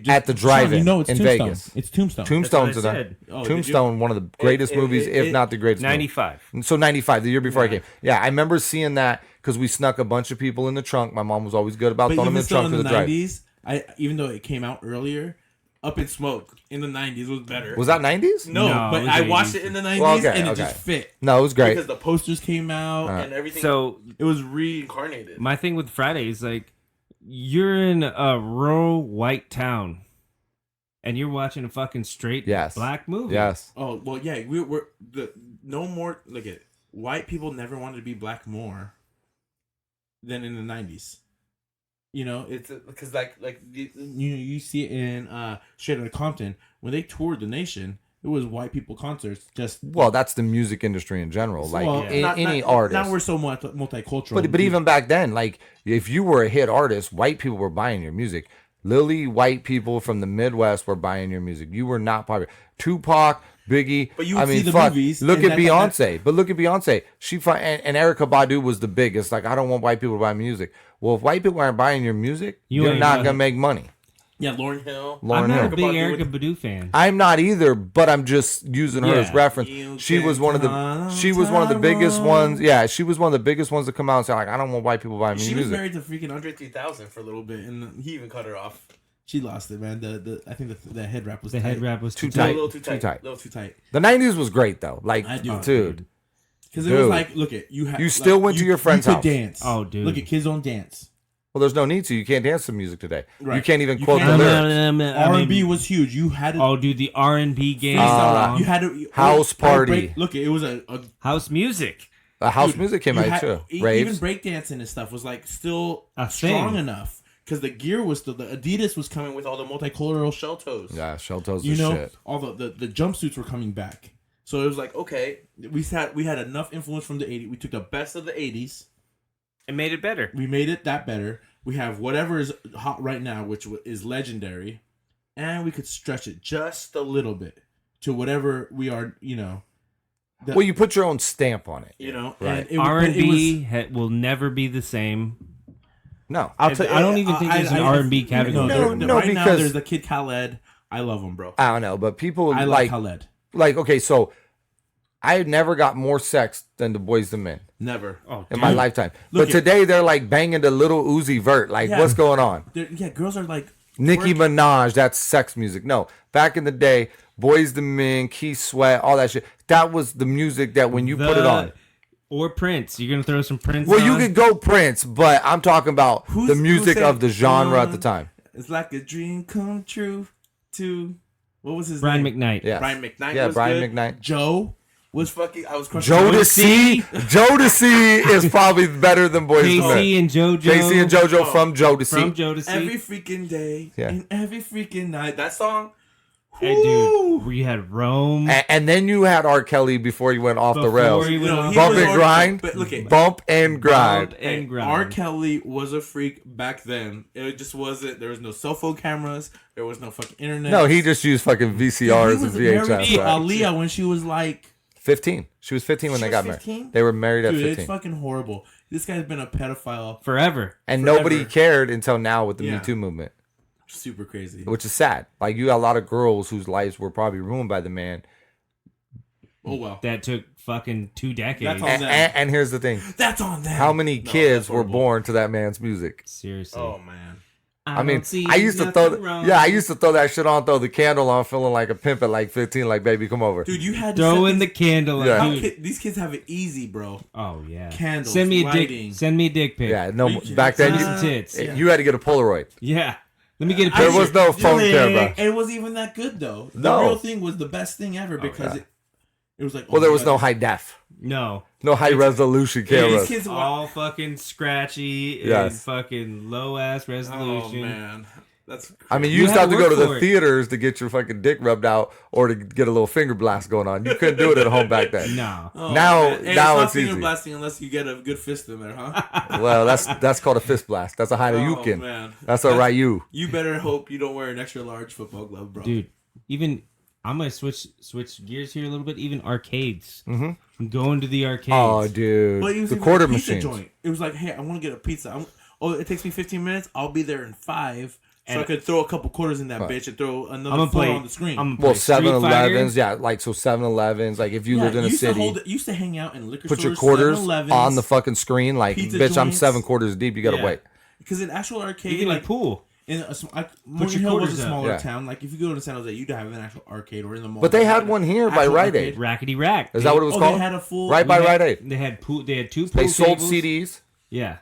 at the drive-in You know it's in Tombstone. Vegas. It's Tombstone. Tombstone's in That's what I there. said. Oh, did Tombstone, one of the greatest movies, if not the greatest. movie. 95. So '95, the year before I came. Yeah, I remember seeing that because we snuck a bunch of people in the trunk. My mom was always good about But throwing them in even the still trunk in of the the drive. '90s, even though it came out earlier, Up in Smoke in the '90s was better. Was that '90s? No, No, it but was I 80s. watched it in the '90s Well, okay, and it okay. just fit No, it was great. because the posters came out and everything. So it was reincarnated. my thing with Friday is like, you're in a rural white town, and you're watching a fucking straight Yes. black movie. Yes. Oh well, yeah, we're the no more. Look at white people never wanted to be black more than in the '90s. You know, it's because you see it in Straight Outta Compton when they toured the nation. It was white people concerts. Just Well, that's the music industry in general. Like any artist. Now we're so multicultural. But even back then, like if you were a hit artist, white people were buying your music. Literally, white people from the Midwest were buying your music. You were not popular. Tupac, Biggie. But you would I mean, see the fuck. movies, Look and at that's- Beyonce. But look at Beyonce. And Erica Badu was the biggest. Like, I don't want white people to buy music. Well, if white people aren't buying your music, you're ain't not gonna- gonna make money. yeah, Lauryn Hill. Lauryn I'm not Hill. a big Badu Erica with- Badu fan. I'm not either, but I'm just using her as Yeah. reference. You She was can one of the biggest Tyrone. ones. Yeah, she was one of the biggest ones to come out and say like, I don't want white people buying me She was music. married to freaking Andre 3000 for a little bit, and he even cut her off. She lost it, man. I think the head wrap was The tight. head wrap was Too too A tight. little too tight. Too tight. A little too tight. The '90s was great though. Like, I do. dude, Because it was Dude. like, look at you. You still went to your friend's you house. could dance. Oh, dude. Look at kids don't dance. well, there's no need to. You can't dance to music today. You Right. can't even You quote can't- the lyrics. R&B was huge. You had to. Oh, dude, the R&B game. freestyle. You had to House party. Look, it was a House music. House dude, music came you out had- too. Even Raves. breakdancing and stuff was like still A strong thing. enough because the gear was still. The Adidas was coming with all the multicultural shell toes. Yeah, shell toes You is know, shit. all the jumpsuits were coming back. So it was like, okay, we had enough influence from the '80s. We took the best of the '80s. It made it better. We made it that better. We have whatever is hot right now, which is legendary, and we could stretch it just a little bit to whatever we are. You know, Well, you put your own stamp on it. you know, Right. and it, R&B will never be the same. No, I don't even think there's an R&B category. No, right now because- there's the Kid Khaled. I love him, bro. I don't know, but people I like Khaled. like okay, so I never got more sex than the Boys the Men Never. Oh, in my dude. lifetime. Look But today they're like banging the little Uzi Vert. Like, Yeah. what's going on? Yeah, girls are like Nicki twerking. Minaj, that's sex music. No, back in the day, Boys the Men, Keith Sweat, all that shit. That was the music that when you put it on. Or Prince. You're going to throw some Prince Well, on? you could go Prince, but I'm talking about Who's- the music who of said, the genre at the time. It's like a dream come true. To what was his Brian name? McKnight. Yeah. Brian McKnight. Yeah, was Brian good. McKnight. Joe was fucking. I was crushing. Jodeci. Jodeci is probably better than Boys the Men. Casey and JoJo. Casey and JoJo from Jodeci. From Jodeci. every freaking day Yeah. and every freaking night. That song. Hey, whoo! dude, we had Rome. And then you had R. Kelly before he went off the rails. Before he went off- he Bump was and already- grind. But look at Bump and grind. Bump and grind. R. Kelly was a freak back then. It just wasn't. There was no cell phone cameras. There was no fucking internet. No, he just used fucking He VCRs and was married VHS. to right? Aaliyah when she was like. 15. She was 15 when She they was got 15? married. They were married at Dude, 15. it's fucking horrible. This guy's been a pedophile. Forever. And forever. nobody cared until now with the Yeah. Me Too movement, Super crazy. which is sad. Like, you got a lot of girls whose lives were probably ruined by the man Oh well. that took fucking 2 decades. That's all- And here's the thing. That's on them. How many No, kids that's were horrible. born to that man's music? Seriously. Oh man. I mean, don't see I used to nothing throw, wrong. I used to throw that shit on, throw the candle on, feeling like a pimp at like 15, like, baby, come over. Dude, you had to Throw set in the these- candle. Yeah. Yeah. how Dude. these kids have it easy, bro. Oh yeah. Candles, Send me a lighting. dick. Send me a dick pic. Yeah, no, Are you back kidding? then, Send me some tits. Yeah. you had to get a Polaroid. Yeah. Let me get a There picture. was no phone camera. And it wasn't even that good though. The No. real thing was the best thing ever because yeah. it was like. Well, oh there my was God. no high def, No. no high resolution These cameras. kids All fucking scratchy and Yes. fucking low ass Oh resolution. man, that's. I mean, you You used to had have to to go to work the for it. theaters to get your fucking dick rubbed out or to get a little finger blast going on. You couldn't do it at home back then. No. Oh, Now- man. Hey, now not it's finger easy. blasting unless you get a good fist in there, huh? Well, that's called a fist blast. That's a Oh Hadouken. man, That's a Ryu. You better hope you don't wear an extra large football glove, bro. Dude, even I'm gonna switch gears here a little bit. Even arcades. Mm-hmm. I'm going to the arcades. Oh, dude. But it was The even quarter a pizza machines. joint. It was like, hey, I want to get a pizza. It takes me 15 minutes. I'll be there in 5. So And- I could throw a couple quarters in that Right. bitch and throw I'm another gonna 4 play on the screen. I'm gonna Well, play Street 7-Elevens, Fighter. yeah, like so 7-Elevens, like if you lived in a used to city, used to hang out in liquor put your stores, quarters 7-Elevens, on the fucking screen, like, pizza bitch, I'm joints. 7 quarters deep, you gotta Yeah. wait. Because in actual arcade, Even like a pool. in a your Morgan Hill was quarters a up. smaller Yeah. town. Like if you go to San Jose, you'd have an actual arcade or in the mall. But they had had one here by actual Rite arcade. Aid. Rackety rack. Is that what it was Oh, called? they had a full Right by Rite Aid. They had pool. They had 2 pool They sold tables. CDs. Yeah.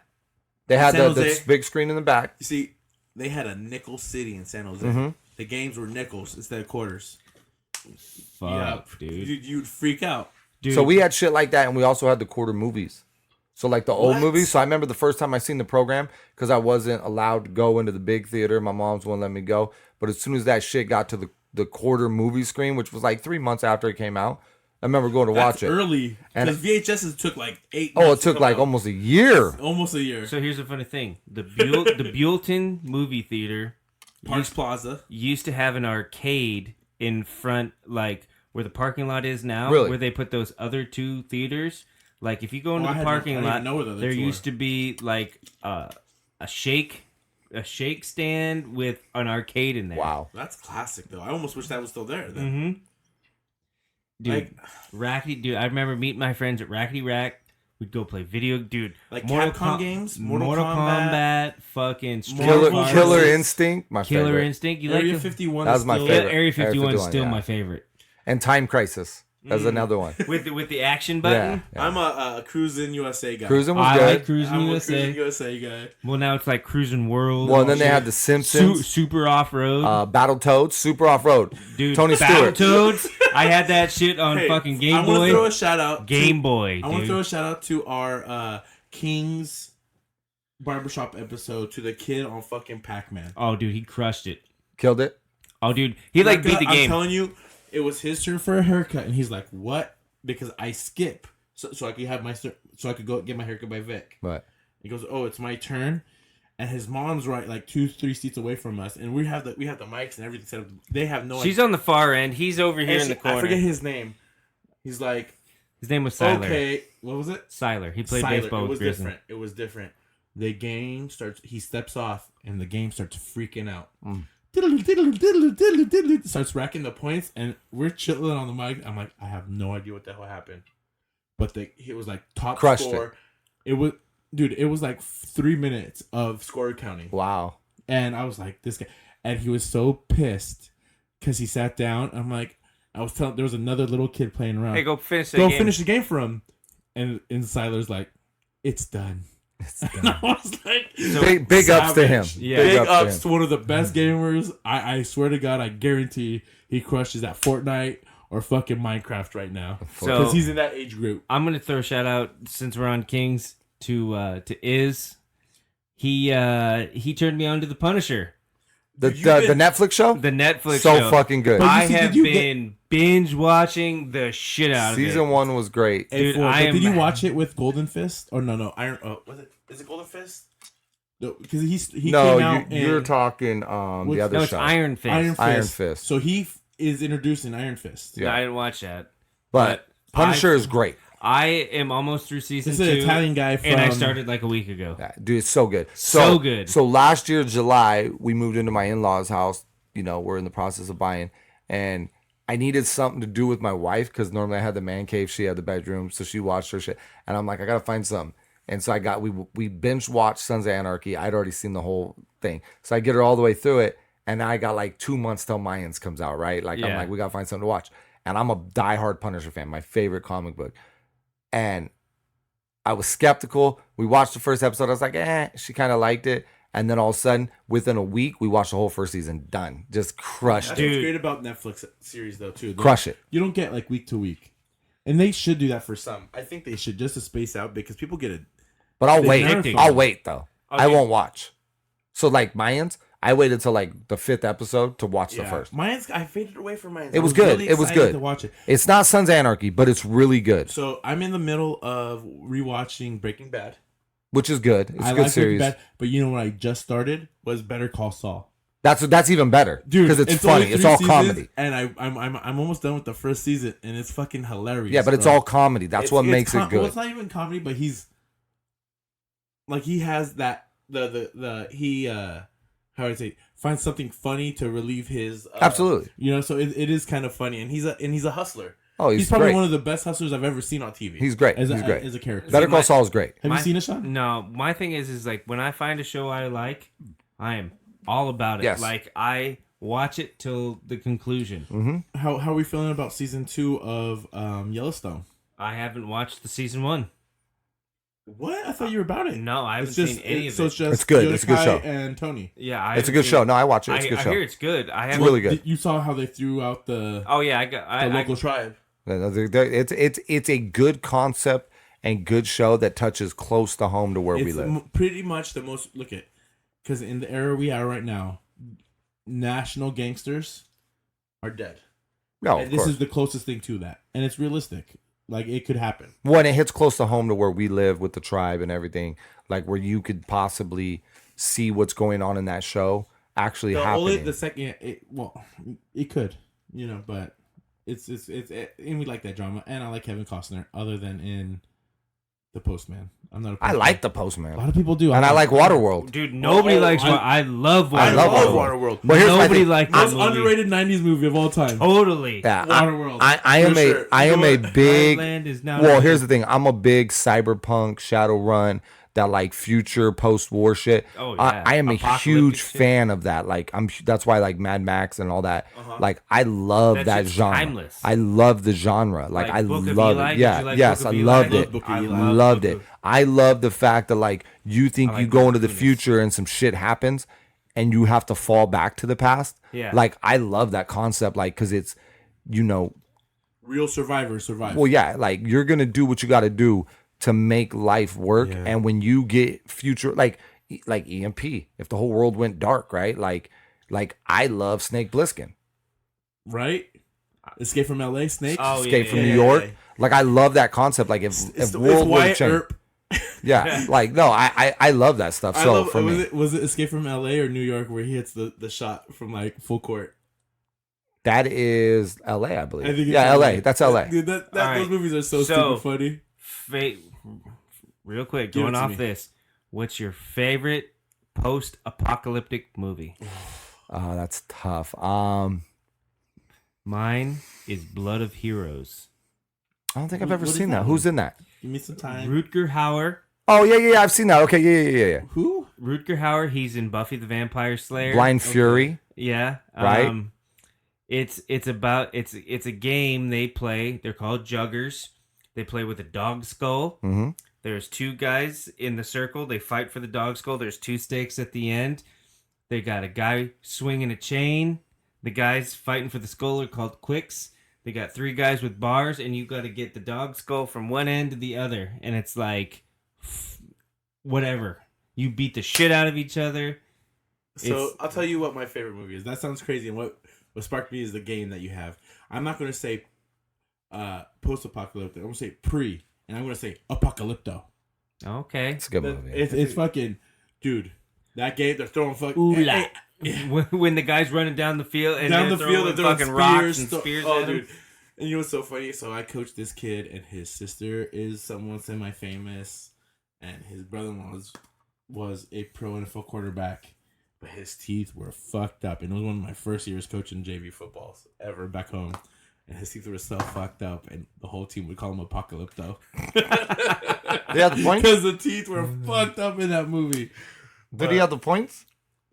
They had San the Jose. big screen in the back. You see, they had a nickel city in San Jose. Mm-hmm. The games were nickels instead of quarters. Fuck, dude. You'd freak out. Dude. So we had shit like that, and we also had the quarter movies. So like the old What? movies. So I remember the first time I seen the program because I wasn't allowed to go into the big theater. My mom's wouldn't let me go. But as soon as that shit got to the quarter movie screen, which was like 3 months after it came out, I remember going to That's watch it. early. And- Because VHSs took like 8 Oh, it months to took come like out. almost a year. almost a year. So here's the funny thing: the Buellton movie theater Parks Plaza. used to have an arcade in front, like where the parking lot is now, Really? where they put those other 2 theaters. Like if you go into I the had no- I parking didn't lot, even know where the other there 2 used were. to be like a shake stand with an arcade in there. Wow. That's classic, though. I almost wish that was still there. Then. Mm-hmm. Dude, Like- Rackety, dude, I remember meeting my friends at Rackety Rack. We'd go play video, dude. Like Mortal Capcom Com- games, Mortal, Mortal Kombat, fucking Street Mortal Killer, Kombat. Fighter, Killer Instinct, my Killer favorite. Instinct. You Area like the, 51. That is was my still- favorite. Area 51 is 51, still yeah. my favorite. And Time Crisis. That's another one. With the action Yeah. button. yeah. I'm a Cruisin' USA guy. Cruising was I good. like Cruising I'm a USA. Cruisin' USA guy. Well, now it's like Cruising World. Well, and then they shit. had the Simpsons, Super Off Road. Battletoads, Super Off Road. Dude, Tony Stewart. Battletoads. I had that shit on Hey, fucking I Game want to throw Boy. a shout out. Game Boy, I want to dude. throw a shout out to our King's barbershop episode to the kid on fucking Pac-Man. Oh, dude, he crushed it. Killed it. Oh, dude, he like beat the I'm game. telling you, it was his turn for a haircut, and he's like, "What?" Because I skip, so I could have so I could go get my haircut by Vic. Right. He goes, "Oh, it's my turn," and his mom's right like 2-3 seats away from us, and we have the mics and everything set up. They have no. She's on the far end. He's over here in the corner. I forget his name. He's like, His name was Siler. okay, what was it? Siler. He played Siler. baseball It with was Grizzly. different. It was different. The game starts. He steps off, and the game starts freaking out. Starts racking the points, and we're chilling on the mic. I'm like, I have no idea what the hell happened, but it was like top Crushed score. It was, dude. It was like 3 minutes of score counting, Wow. and I was like, this guy, and he was so pissed because he sat down. I'm like, I was telling there was another little kid playing around. Hey, go finish that Go game. finish the game for him, and Siler's like, it's done. And I was like, Big ups to him. savage. Yeah. Big to ups him. to one of the best gamers. I swear to God, I guarantee he crushes at Fortnite or fucking Minecraft right now. So- Because he's in that age group. I'm gonna throw a shout out since we're on Kings to Iz. He turned me on to the Punisher, The Dude, you've been- Netflix show? the Netflix So show. fucking good. But you I see, have did you been binge watching the shit out of it. Season 1 was great. Dude, But I am- did you watch it with Golden Fist? Or no, Iron. Was it? Is it Golden Fist? No, because he No, came out you're in talking the What's- other No, it's show. Iron Fist. Iron Fist. Iron Fist. So he is introduced in Iron Fist. No, I didn't watch that. But Punisher is great. I am almost through season This is 2. an Italian guy from. and I started like a week ago. Yeah, dude, it's so good. So good. So last year, July, we moved into my in-laws' house. You know, we're in the process of buying. And I needed something to do with my wife because normally I had the man cave, she had the bedroom, so she watched her shit, and I'm like, I gotta find something. And so we binge watched Sons of Anarchy. I'd already seen the whole thing, so I get her all the way through it, and I got like 2 months till Mayans comes out, right? Like I'm Yeah. like, we gotta find something to watch, and I'm a diehard Punisher fan, my favorite comic book, and I was skeptical. We watched the first episode. I was like, she kind of liked it. And then all of a sudden, within a week, we watched the whole first season. Done. Just crushed That's it. what's great about Netflix series, though, too. Crush it. You don't get like week to week, and they should do that for some. I think they should just to space out because people get it. But I'll They wait. never I'll wait, though. Okay. I won't watch. So, like, Mayans, I waited till, like, the 5th episode to watch the first. Mayans, I faded away from Mayans. It was good. Really It was excited good. to watch it. It's not Sons of Anarchy, but it's really good, So I'm in the middle of rewatching Breaking Bad. which is good. It's I a good like series. Breaking Bad, but you know what I just started was Better Call Saul. That's even better. Dude, Because it's only funny. It's 3 all seasons, comedy. and I'm almost done with the first season, and it's fucking hilarious. Yeah, but it's bro. all comedy. That's what makes it Well, good. it's not even comedy, but he's like he has that he how would I say finds something funny to relieve his Absolutely. You know, so it is kind of funny, and he's a hustler. Oh, He's he's probably great. one of the best hustlers I've ever seen on TV. He's great. As He's great. as a character. Better Call Saul is great. Have you seen it, Sean? No, my thing is like when I find a show I like, I am all about it. Yes. Like I watch it till the conclusion. How are we feeling about season 2 of Yellowstone? I haven't watched the season 1. What? I thought you were about it. No, I haven't It's just seen any of so it. it's just It's good. It's a good Yodakai show. and Tony. Yeah, I It's a haven't good seen show. it. No, I watch it. It's a good I show. hear it's good. I It's haven't. really good. You saw how they threw out the Oh yeah, I got. I local tribe. It's a good concept and good show that touches close to home to where we It's live. pretty much the most look at because in the era we are right now, national gangsters are dead. No, and of this course. is the closest thing to that, and it's realistic. Like it could happen. When it hits close to home to where we live with the tribe and everything, like where you could possibly see what's going on in that show actually happening. The second, it could, you know, but it's and we like that drama, and I like Kevin Costner. Other than in The Postman, I'm not. I like The A Postman, lot of people do, and I like Waterworld. Dude, nobody likes. I love. I love Waterworld. But here's my Nobody thing. liked that Most movie. underrated '90s movie of all time. Totally. Yeah, Waterworld. I am For sure. I am a big. Land is now. Well, here's the thing. I'm a big cyberpunk, Shadowrun, that like future post-war shit. Oh, yeah. I am a Apocalyptic huge shit. fan of that. Like that's why I like Mad Max and all that. Like I love That that shit's genre. timeless. I love the genre. Like I Book of love Eli? it. Did Yeah, you like yes, Book I of loved Eli? it. Book of I Eli. love Loved Book it. of- I love the fact that like you think I you like go into the Kunis. future and some shit happens and you have to fall back to the past. Yeah. Like I love that concept. Like because it's Real survivors survive. well, yeah, like you're gonna do what you got to do to make life work. Yeah. And when you get future, like EMP, if the whole world went dark, right? Like I love Snake Plissken, Right? Escape from L.A. Snake. Oh, Escape yeah, from yeah, New yeah, York. yeah. Like I love that concept. Like if world would Wyatt change, Earp. yeah, like no, I love that stuff. I So love. for me, Was it Escape from L.A. or New York where he hits the shot from like full court? that is L.A. I believe. I think it's Yeah, L.A. That's L.A. Dude, All those right. movies are so So- stupid funny. Real quick, Give it going to off me. this. What's your favorite post-apocalyptic movie? Oh, that's tough. Mine is Blood of Heroes. I don't think I've What- ever what is seen that that. Who's one? in that? Give me some time. Rutger Hauer. Oh yeah, I've seen that. Okay, yeah. Who? Rutger Hauer. He's in Buffy the Vampire Slayer. Blind Fury. Yeah. Right. It's a game they play. They're called Juggers. They play with a dog skull. Mm-hmm. There's two guys in the circle. They fight for the dog skull. There's two stakes at the end. They got a guy swinging a chain. The guys fighting for the skull are called quicks. They got three guys with bars, and you got to get the dog skull from one end to the other. And it's like, whatever. You beat the shit out of each other. So It's- I'll tell you what my favorite movie is. That sounds crazy, and what sparked me is the game that you have. I'm not gonna say post-apocalyptic. I'm gonna say pre, and I'm gonna say apocalypto. Okay. It's a good movie. It's fucking, dude. That game they're throwing fucking Ooh la. When the guy's running down the field and down they're the field throwing and throwing fucking rocks and spears. spears Oh, at him. dude. And you know what's so funny? So I coached this kid, and his sister is someone semi-famous, and his brother-in-law was a pro NFL quarterback, but his teeth were fucked up. And it was one of my first years coaching JV footballs ever back home. and his teeth were so fucked up, and the whole team would call him Apocalypto. Yeah, the points. Because the teeth were fucked up in that movie. Did he have the points?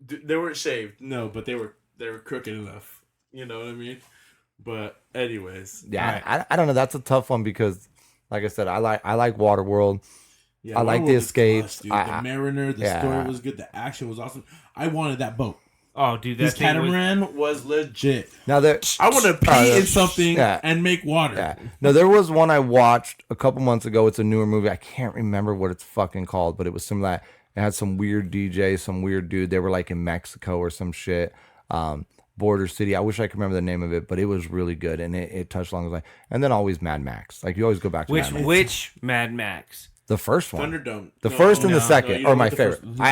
They weren't shaved, no, but they were crooked enough. You know what I mean? But anyways, Yeah, I don't know. That's a tough one because, like I said, I like Waterworld. yeah, I like Waterworld the was escapes. Dude. The Mariner, the yeah. story was good, the action was awesome. I wanted that boat. Oh, dude, This that thing was, catamaran was legit. Now there, I want to pee in something and make water. Yeah. No, there was one I watched a couple months ago. It's a newer movie. I can't remember what it's fucking called, but it was some that it had some weird DJ, some weird dude. They were like in Mexico or some shit. Border City. I wish I could remember the name of it, but it was really good and it touched along the line. And then always Mad Max. Like you always go back to Mad Max. which Mad Max? The first one. Thunderdome. The first and the second are my favorite. No,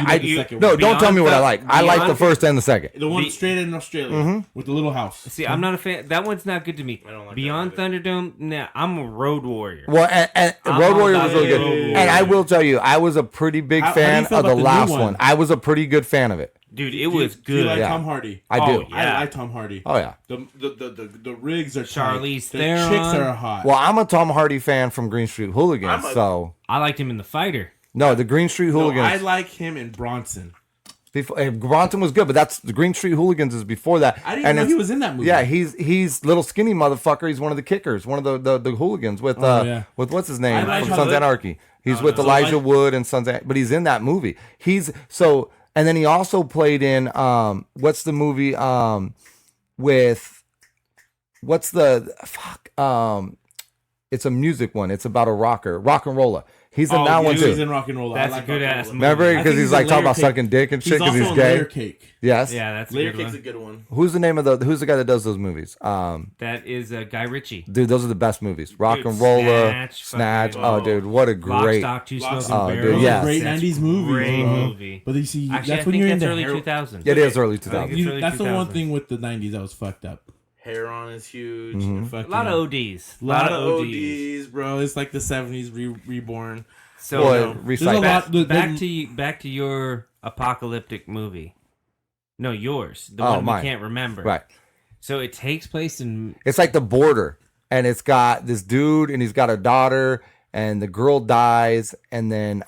Don't don't tell me what I like. I like the first and the second. The one straight in Australia with the little house. See, I'm not a fan. That one's not good to me. I don't like Beyond that Thunderdome, nah, I'm a Road Warrior. Well, and Road Warrior was really good. Road Warrior. And I will tell you, I was a pretty big How do you fan feel of the about the new last one? one. I was a pretty good fan of it. Dude, it was Do you good. like Yeah. Tom Hardy? I do. Yeah. I like Tom Hardy. Oh yeah. The rigs are Charlize tight. The Theron. chicks are hot. Well, I'm a Tom Hardy fan from Green Street Hooligans, so I liked him in The Fighter. no, the Green Street No, Hooligans. I like him in Bronson. Before Bronson was good, but that's the Green Street Hooligans is before that. I didn't know he was in that movie. Yeah, he's little skinny motherfucker. He's one of the kickers, one of the hooligans with yeah. with what's his name I like from how Sons of the- Anarchy. He's with So Elijah like- Wood and Sons, but he's in that movie. And then he also played in what's the movie with what's the fuck it's a music one. It's about a rocker, rock and roller. He's in that one He's too. in Rock and Roll. That's I like a good Rock and ass Roll. movie. Remember I because think he's like in talking about Layer sucking dick and shit He's because also he's in gay. Layer Cake. Yes. Yeah, that's a Layer good Cake's a one. good one. Who's the name of who's the guy that does those movies? That is Guy Ritchie. Dude, those are the best movies. Rock Dude, and Roller, Snatch, Snatch. fucking- Oh, dude, what a Lock, great. Stock, Two Lock, Smoking Stock, dude, Barrels. yes. Great That's 90s movie, Great bro. movie. But you see, Actually, that's I when think you're that's into early hair. 2000s. It is early I think 2000s. it's early That's the one 2000s. thing with the 90s that was fucked up. Hair on is huge. Mm-hmm. A lot of ODs. A lot of ODs, bro. It's like the 70s reborn. So Boy, There's a recycle. lot. back to your apocalyptic movie. No, yours. The Oh, one mine. we can't remember. Right. So it takes place in It's like The Border, and it's got this dude, and he's got a daughter, and the girl dies, and then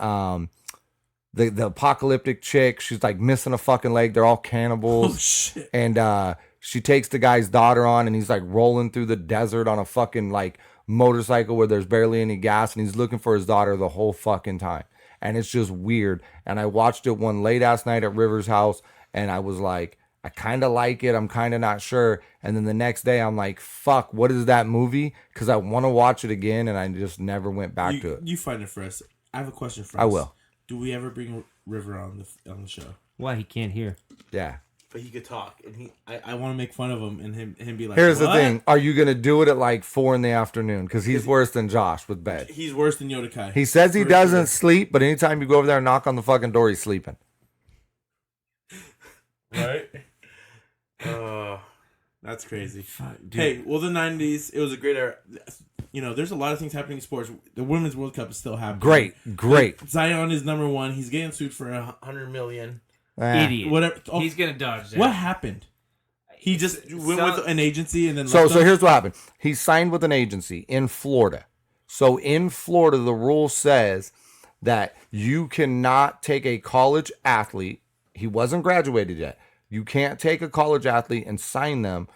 the apocalyptic chick, she's like missing a fucking leg. They're all cannibals. Oh shit! And she takes the guy's daughter on, and he's like rolling through the desert on a fucking like motorcycle where there's barely any gas, and he's looking for his daughter the whole fucking time. And it's just weird. And I watched it one late ass night at River's house, and I was like, I kind of like it. I'm kind of not sure. And then the next day, I'm like, fuck, what is that movie? Because I want to watch it again, and I just never went back to it. You find it for us. I have a question for us. I will. Do we ever bring River on the show? why he can't hear. Yeah. But he could talk, and I want to make fun of him and him be like. Here's "What?" the thing. Are you going to do it at like 4 PM? Because he's worse than Josh with bed. He's worse than Yodakai. He says he For doesn't sure. sleep, but anytime you go over there and knock on the fucking door, he's sleeping. Right? That's crazy. Dude. Hey, well, the 90s, it was a great era. You know, there's a lot of things happening in sports. The Women's World Cup is still happening. Great. Zion is number one. He's getting sued for $100 million. Idiot. Whatever. Oh, He's gonna dodge that. what happened? He just went So- with an agency and then So left them? here's what happened. He signed with an agency in Florida. So in Florida, the rule says that you cannot take a college athlete. He wasn't graduated yet. You can't take a college athlete and sign them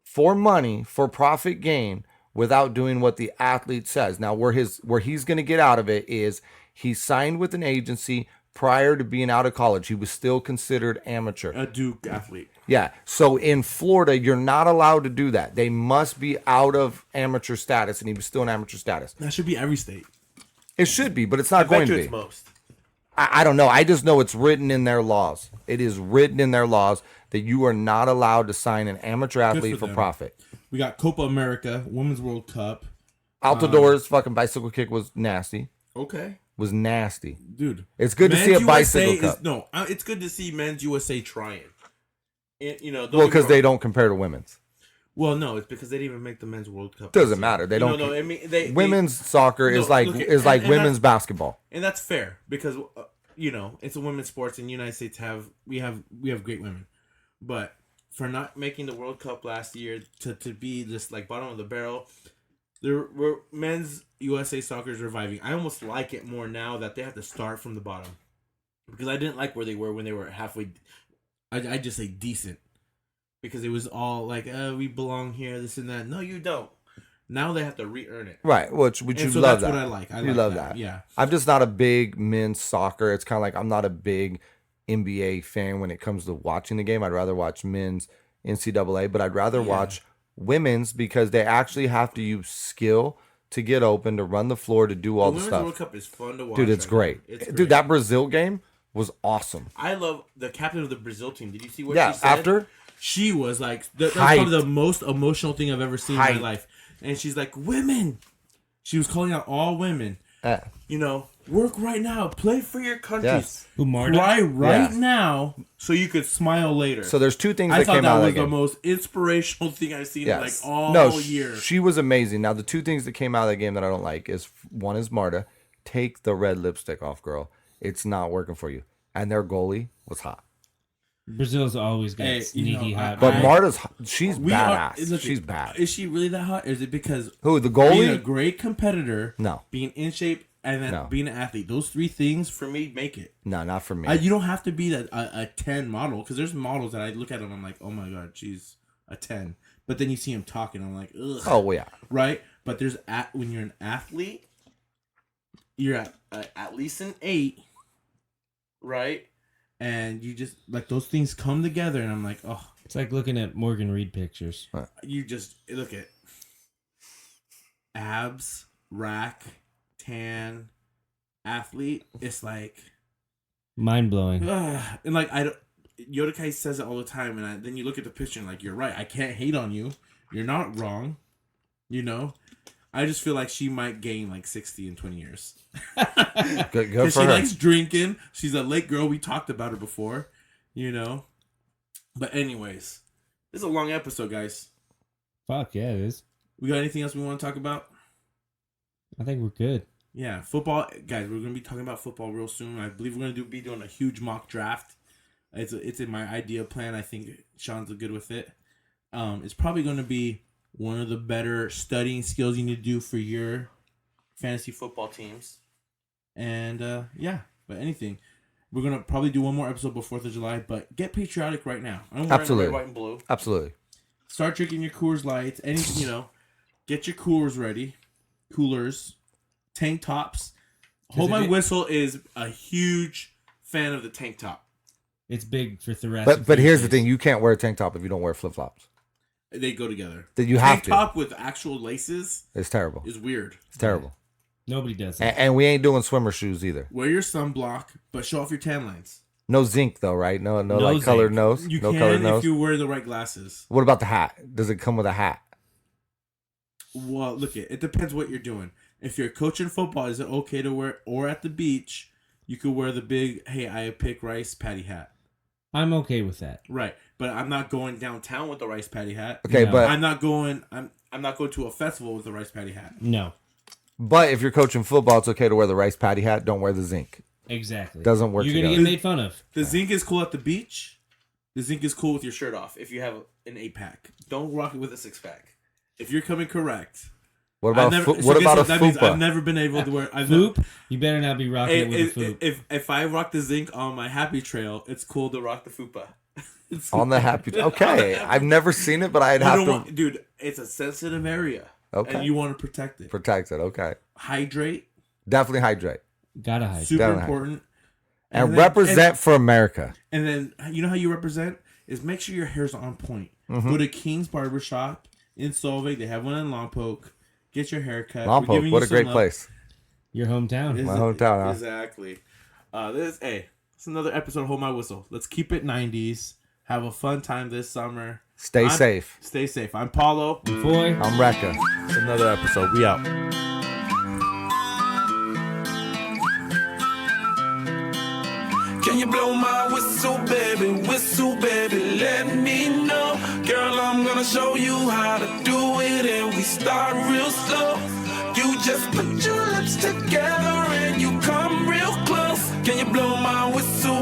for money, for profit gain, without doing what the athlete says. Now, where he's going to get out of it is he signed with an agency prior to being out of college. He was still considered amateur. a Duke athlete. Yeah. So in Florida, you're not allowed to do that. They must be out of amateur status, and he was still in amateur status. That should be every state. It should be, but it's not going to be. it's most. I don't know. I just know it's written in their laws. It is written in their laws that you are not allowed to sign an amateur athlete for them. profit. We got Copa America, Women's World Cup. Altador's fucking bicycle kick was nasty. Okay. Was nasty. Dude. It's good to Men's see a USA bicycle cup. It's good to see Men's USA trying. You know, don't Well, get me because they wrong. don't compare to women's. Well, no, it's because they didn't even make the Men's World Cup. Doesn't matter. They don't. No, I mean, they Women's soccer is No, like look, is like and women's basketball. and that's fair because you know it's a women's sports, and the United States we have great women, but for not making the World Cup last year to be just like bottom of the barrel. There were men's USA soccer is reviving. I almost like it more now that they have to start from the bottom, because I didn't like where they were when they were halfway. I just say decent, because it was all like, we belong here, this and that. No, you don't. Now they have to re-earn it. Right, which And you so love that's that. what I like. I you like love that. that. Yeah. I'm just not a big men's soccer. It's kind of like I'm not a big NBA fan when it comes to watching the game. I'd rather watch men's NCAA, but I'd rather watch women's because they actually have to use skill to get open, to run the floor, to do all the Women's stuff. World Cup is fun to watch. Dude, it's great. It's Dude, great. that Brazil game was awesome. I love the captain of the Brazil team. Did you see what Yeah, she said? after She was like, that's probably the most emotional thing I've ever seen in my life. And she's like, women. She was calling out all women. You know, work right now. Play for your countries. Yes. Cry right now so you could smile later. So there's two things I that thought came that out of was that the game. most inspirational thing I've seen in like all year. She was amazing. Now, the two things that came out of the game that I don't like is, one is Marta. Take the red lipstick off, girl. It's not working for you. And their goalie was hot. Brazil's always got sneaky hot. But Marta's, she's We badass. are, She's bad. Is she really that hot? Is it because Who, the being a goalie? great competitor, No. being in shape, and then being an athlete? Those three things for me make it. No, not for me. You don't have to be a 10 model, because there's models that I look at them, I'm like, oh my god, she's a 10. But then you see him talking, I'm like, ugh. Oh, well, yeah. Right? But when you're an athlete, you're at least an 8, right? And you just, like, those things come together, and I'm like, oh. It's like looking at Morgan Reed pictures. You just look at abs, rack, tan, athlete. It's like Mind blowing. and like Yodakai says it all the time, and then you look at the picture and like, you're right. I can't hate on you. You're not wrong. You know, I just feel like she might gain like 60 in 20 years. Good Because for she her. likes drinking. She's a late girl. We talked about her before. You know. But anyways, this is a long episode, guys. Fuck yeah, it is. We got anything else we want to talk about? I think we're good. Yeah, football, guys. We're gonna be talking about football real soon. I believe we're gonna be doing a huge mock draft. It's in my idea plan. I think Sean's good with it. It's probably gonna be one of the better studying skills you need to do for your fantasy football teams. And yeah, but anything, we're gonna probably do one more episode before 4th of July. But get patriotic right now. I'm wearing Absolutely. red, white, and blue. Absolutely. Start drinking your Coors Lights. Anything, get your coolers ready. Coolers. Tank tops. Hold My Whistle is a huge fan of the tank top. It's big for thoracic. But here's the thing. You can't wear a tank top if you don't wear flip-flops. They go together. That you have Tank to. top with actual laces It's terrible. is weird. It's terrible. Nobody does that. And we ain't doing swimmer shoes either. Wear your sunblock, but show off your tan lines. No zinc though, right? No like zinc. colored nose. You no can colored if nose. you wear the right glasses. What about the hat? Does it come with a hat? Well, look, it depends what you're doing. If you're coaching football, is it okay to wear, or at the beach, you could wear the big, hey, I pick rice patty hat. I'm okay with that. Right, but I'm not going downtown with the rice patty hat. Okay, No. but I'm not going to a festival with the rice patty hat. No. but if you're coaching football, it's okay to wear the rice patty hat. Don't wear the zinc. Exactly. Doesn't work You're going to together. get made fun of. The zinc is cool at the beach. The zinc is cool with your shirt off if you have an 8-pack. Don't rock it with a 6-pack. If you're coming correct. What about I've never, what about a that means I've fupa? never been able to wear. Foop? You better not be rocking it with a foop. If I rock the zinc on my happy trail, it's cool to rock the fupa. On the happy. Okay, I've never seen it, but I'd You have don't to want, dude. It's a sensitive area. Okay. And you want to protect it. protect it. Okay, Hydrate. definitely hydrate Gotta hide. Super Definitely. important. and then- represent for America. And then you know how you represent is make sure your hair's on point. Mm-hmm. Go to King's Barbershop in Solvay. They have one in Lompoc. Get your hair cut. We're Lompoc, giving what you a some great love. place. Your hometown. My hometown, huh? Exactly. It's another episode of Hold My Whistle. Let's keep it 90s. Have a fun time this summer. Stay safe. Stay safe. I'm Paolo. Boy. I'm Reka. It's another episode. We out. Can you blow my whistle, baby? Whistle, baby, let me know. Girl, I'm gonna show you how to do it, and we start real slow. You just put your lips together and you come real close. Can you blow my whistle,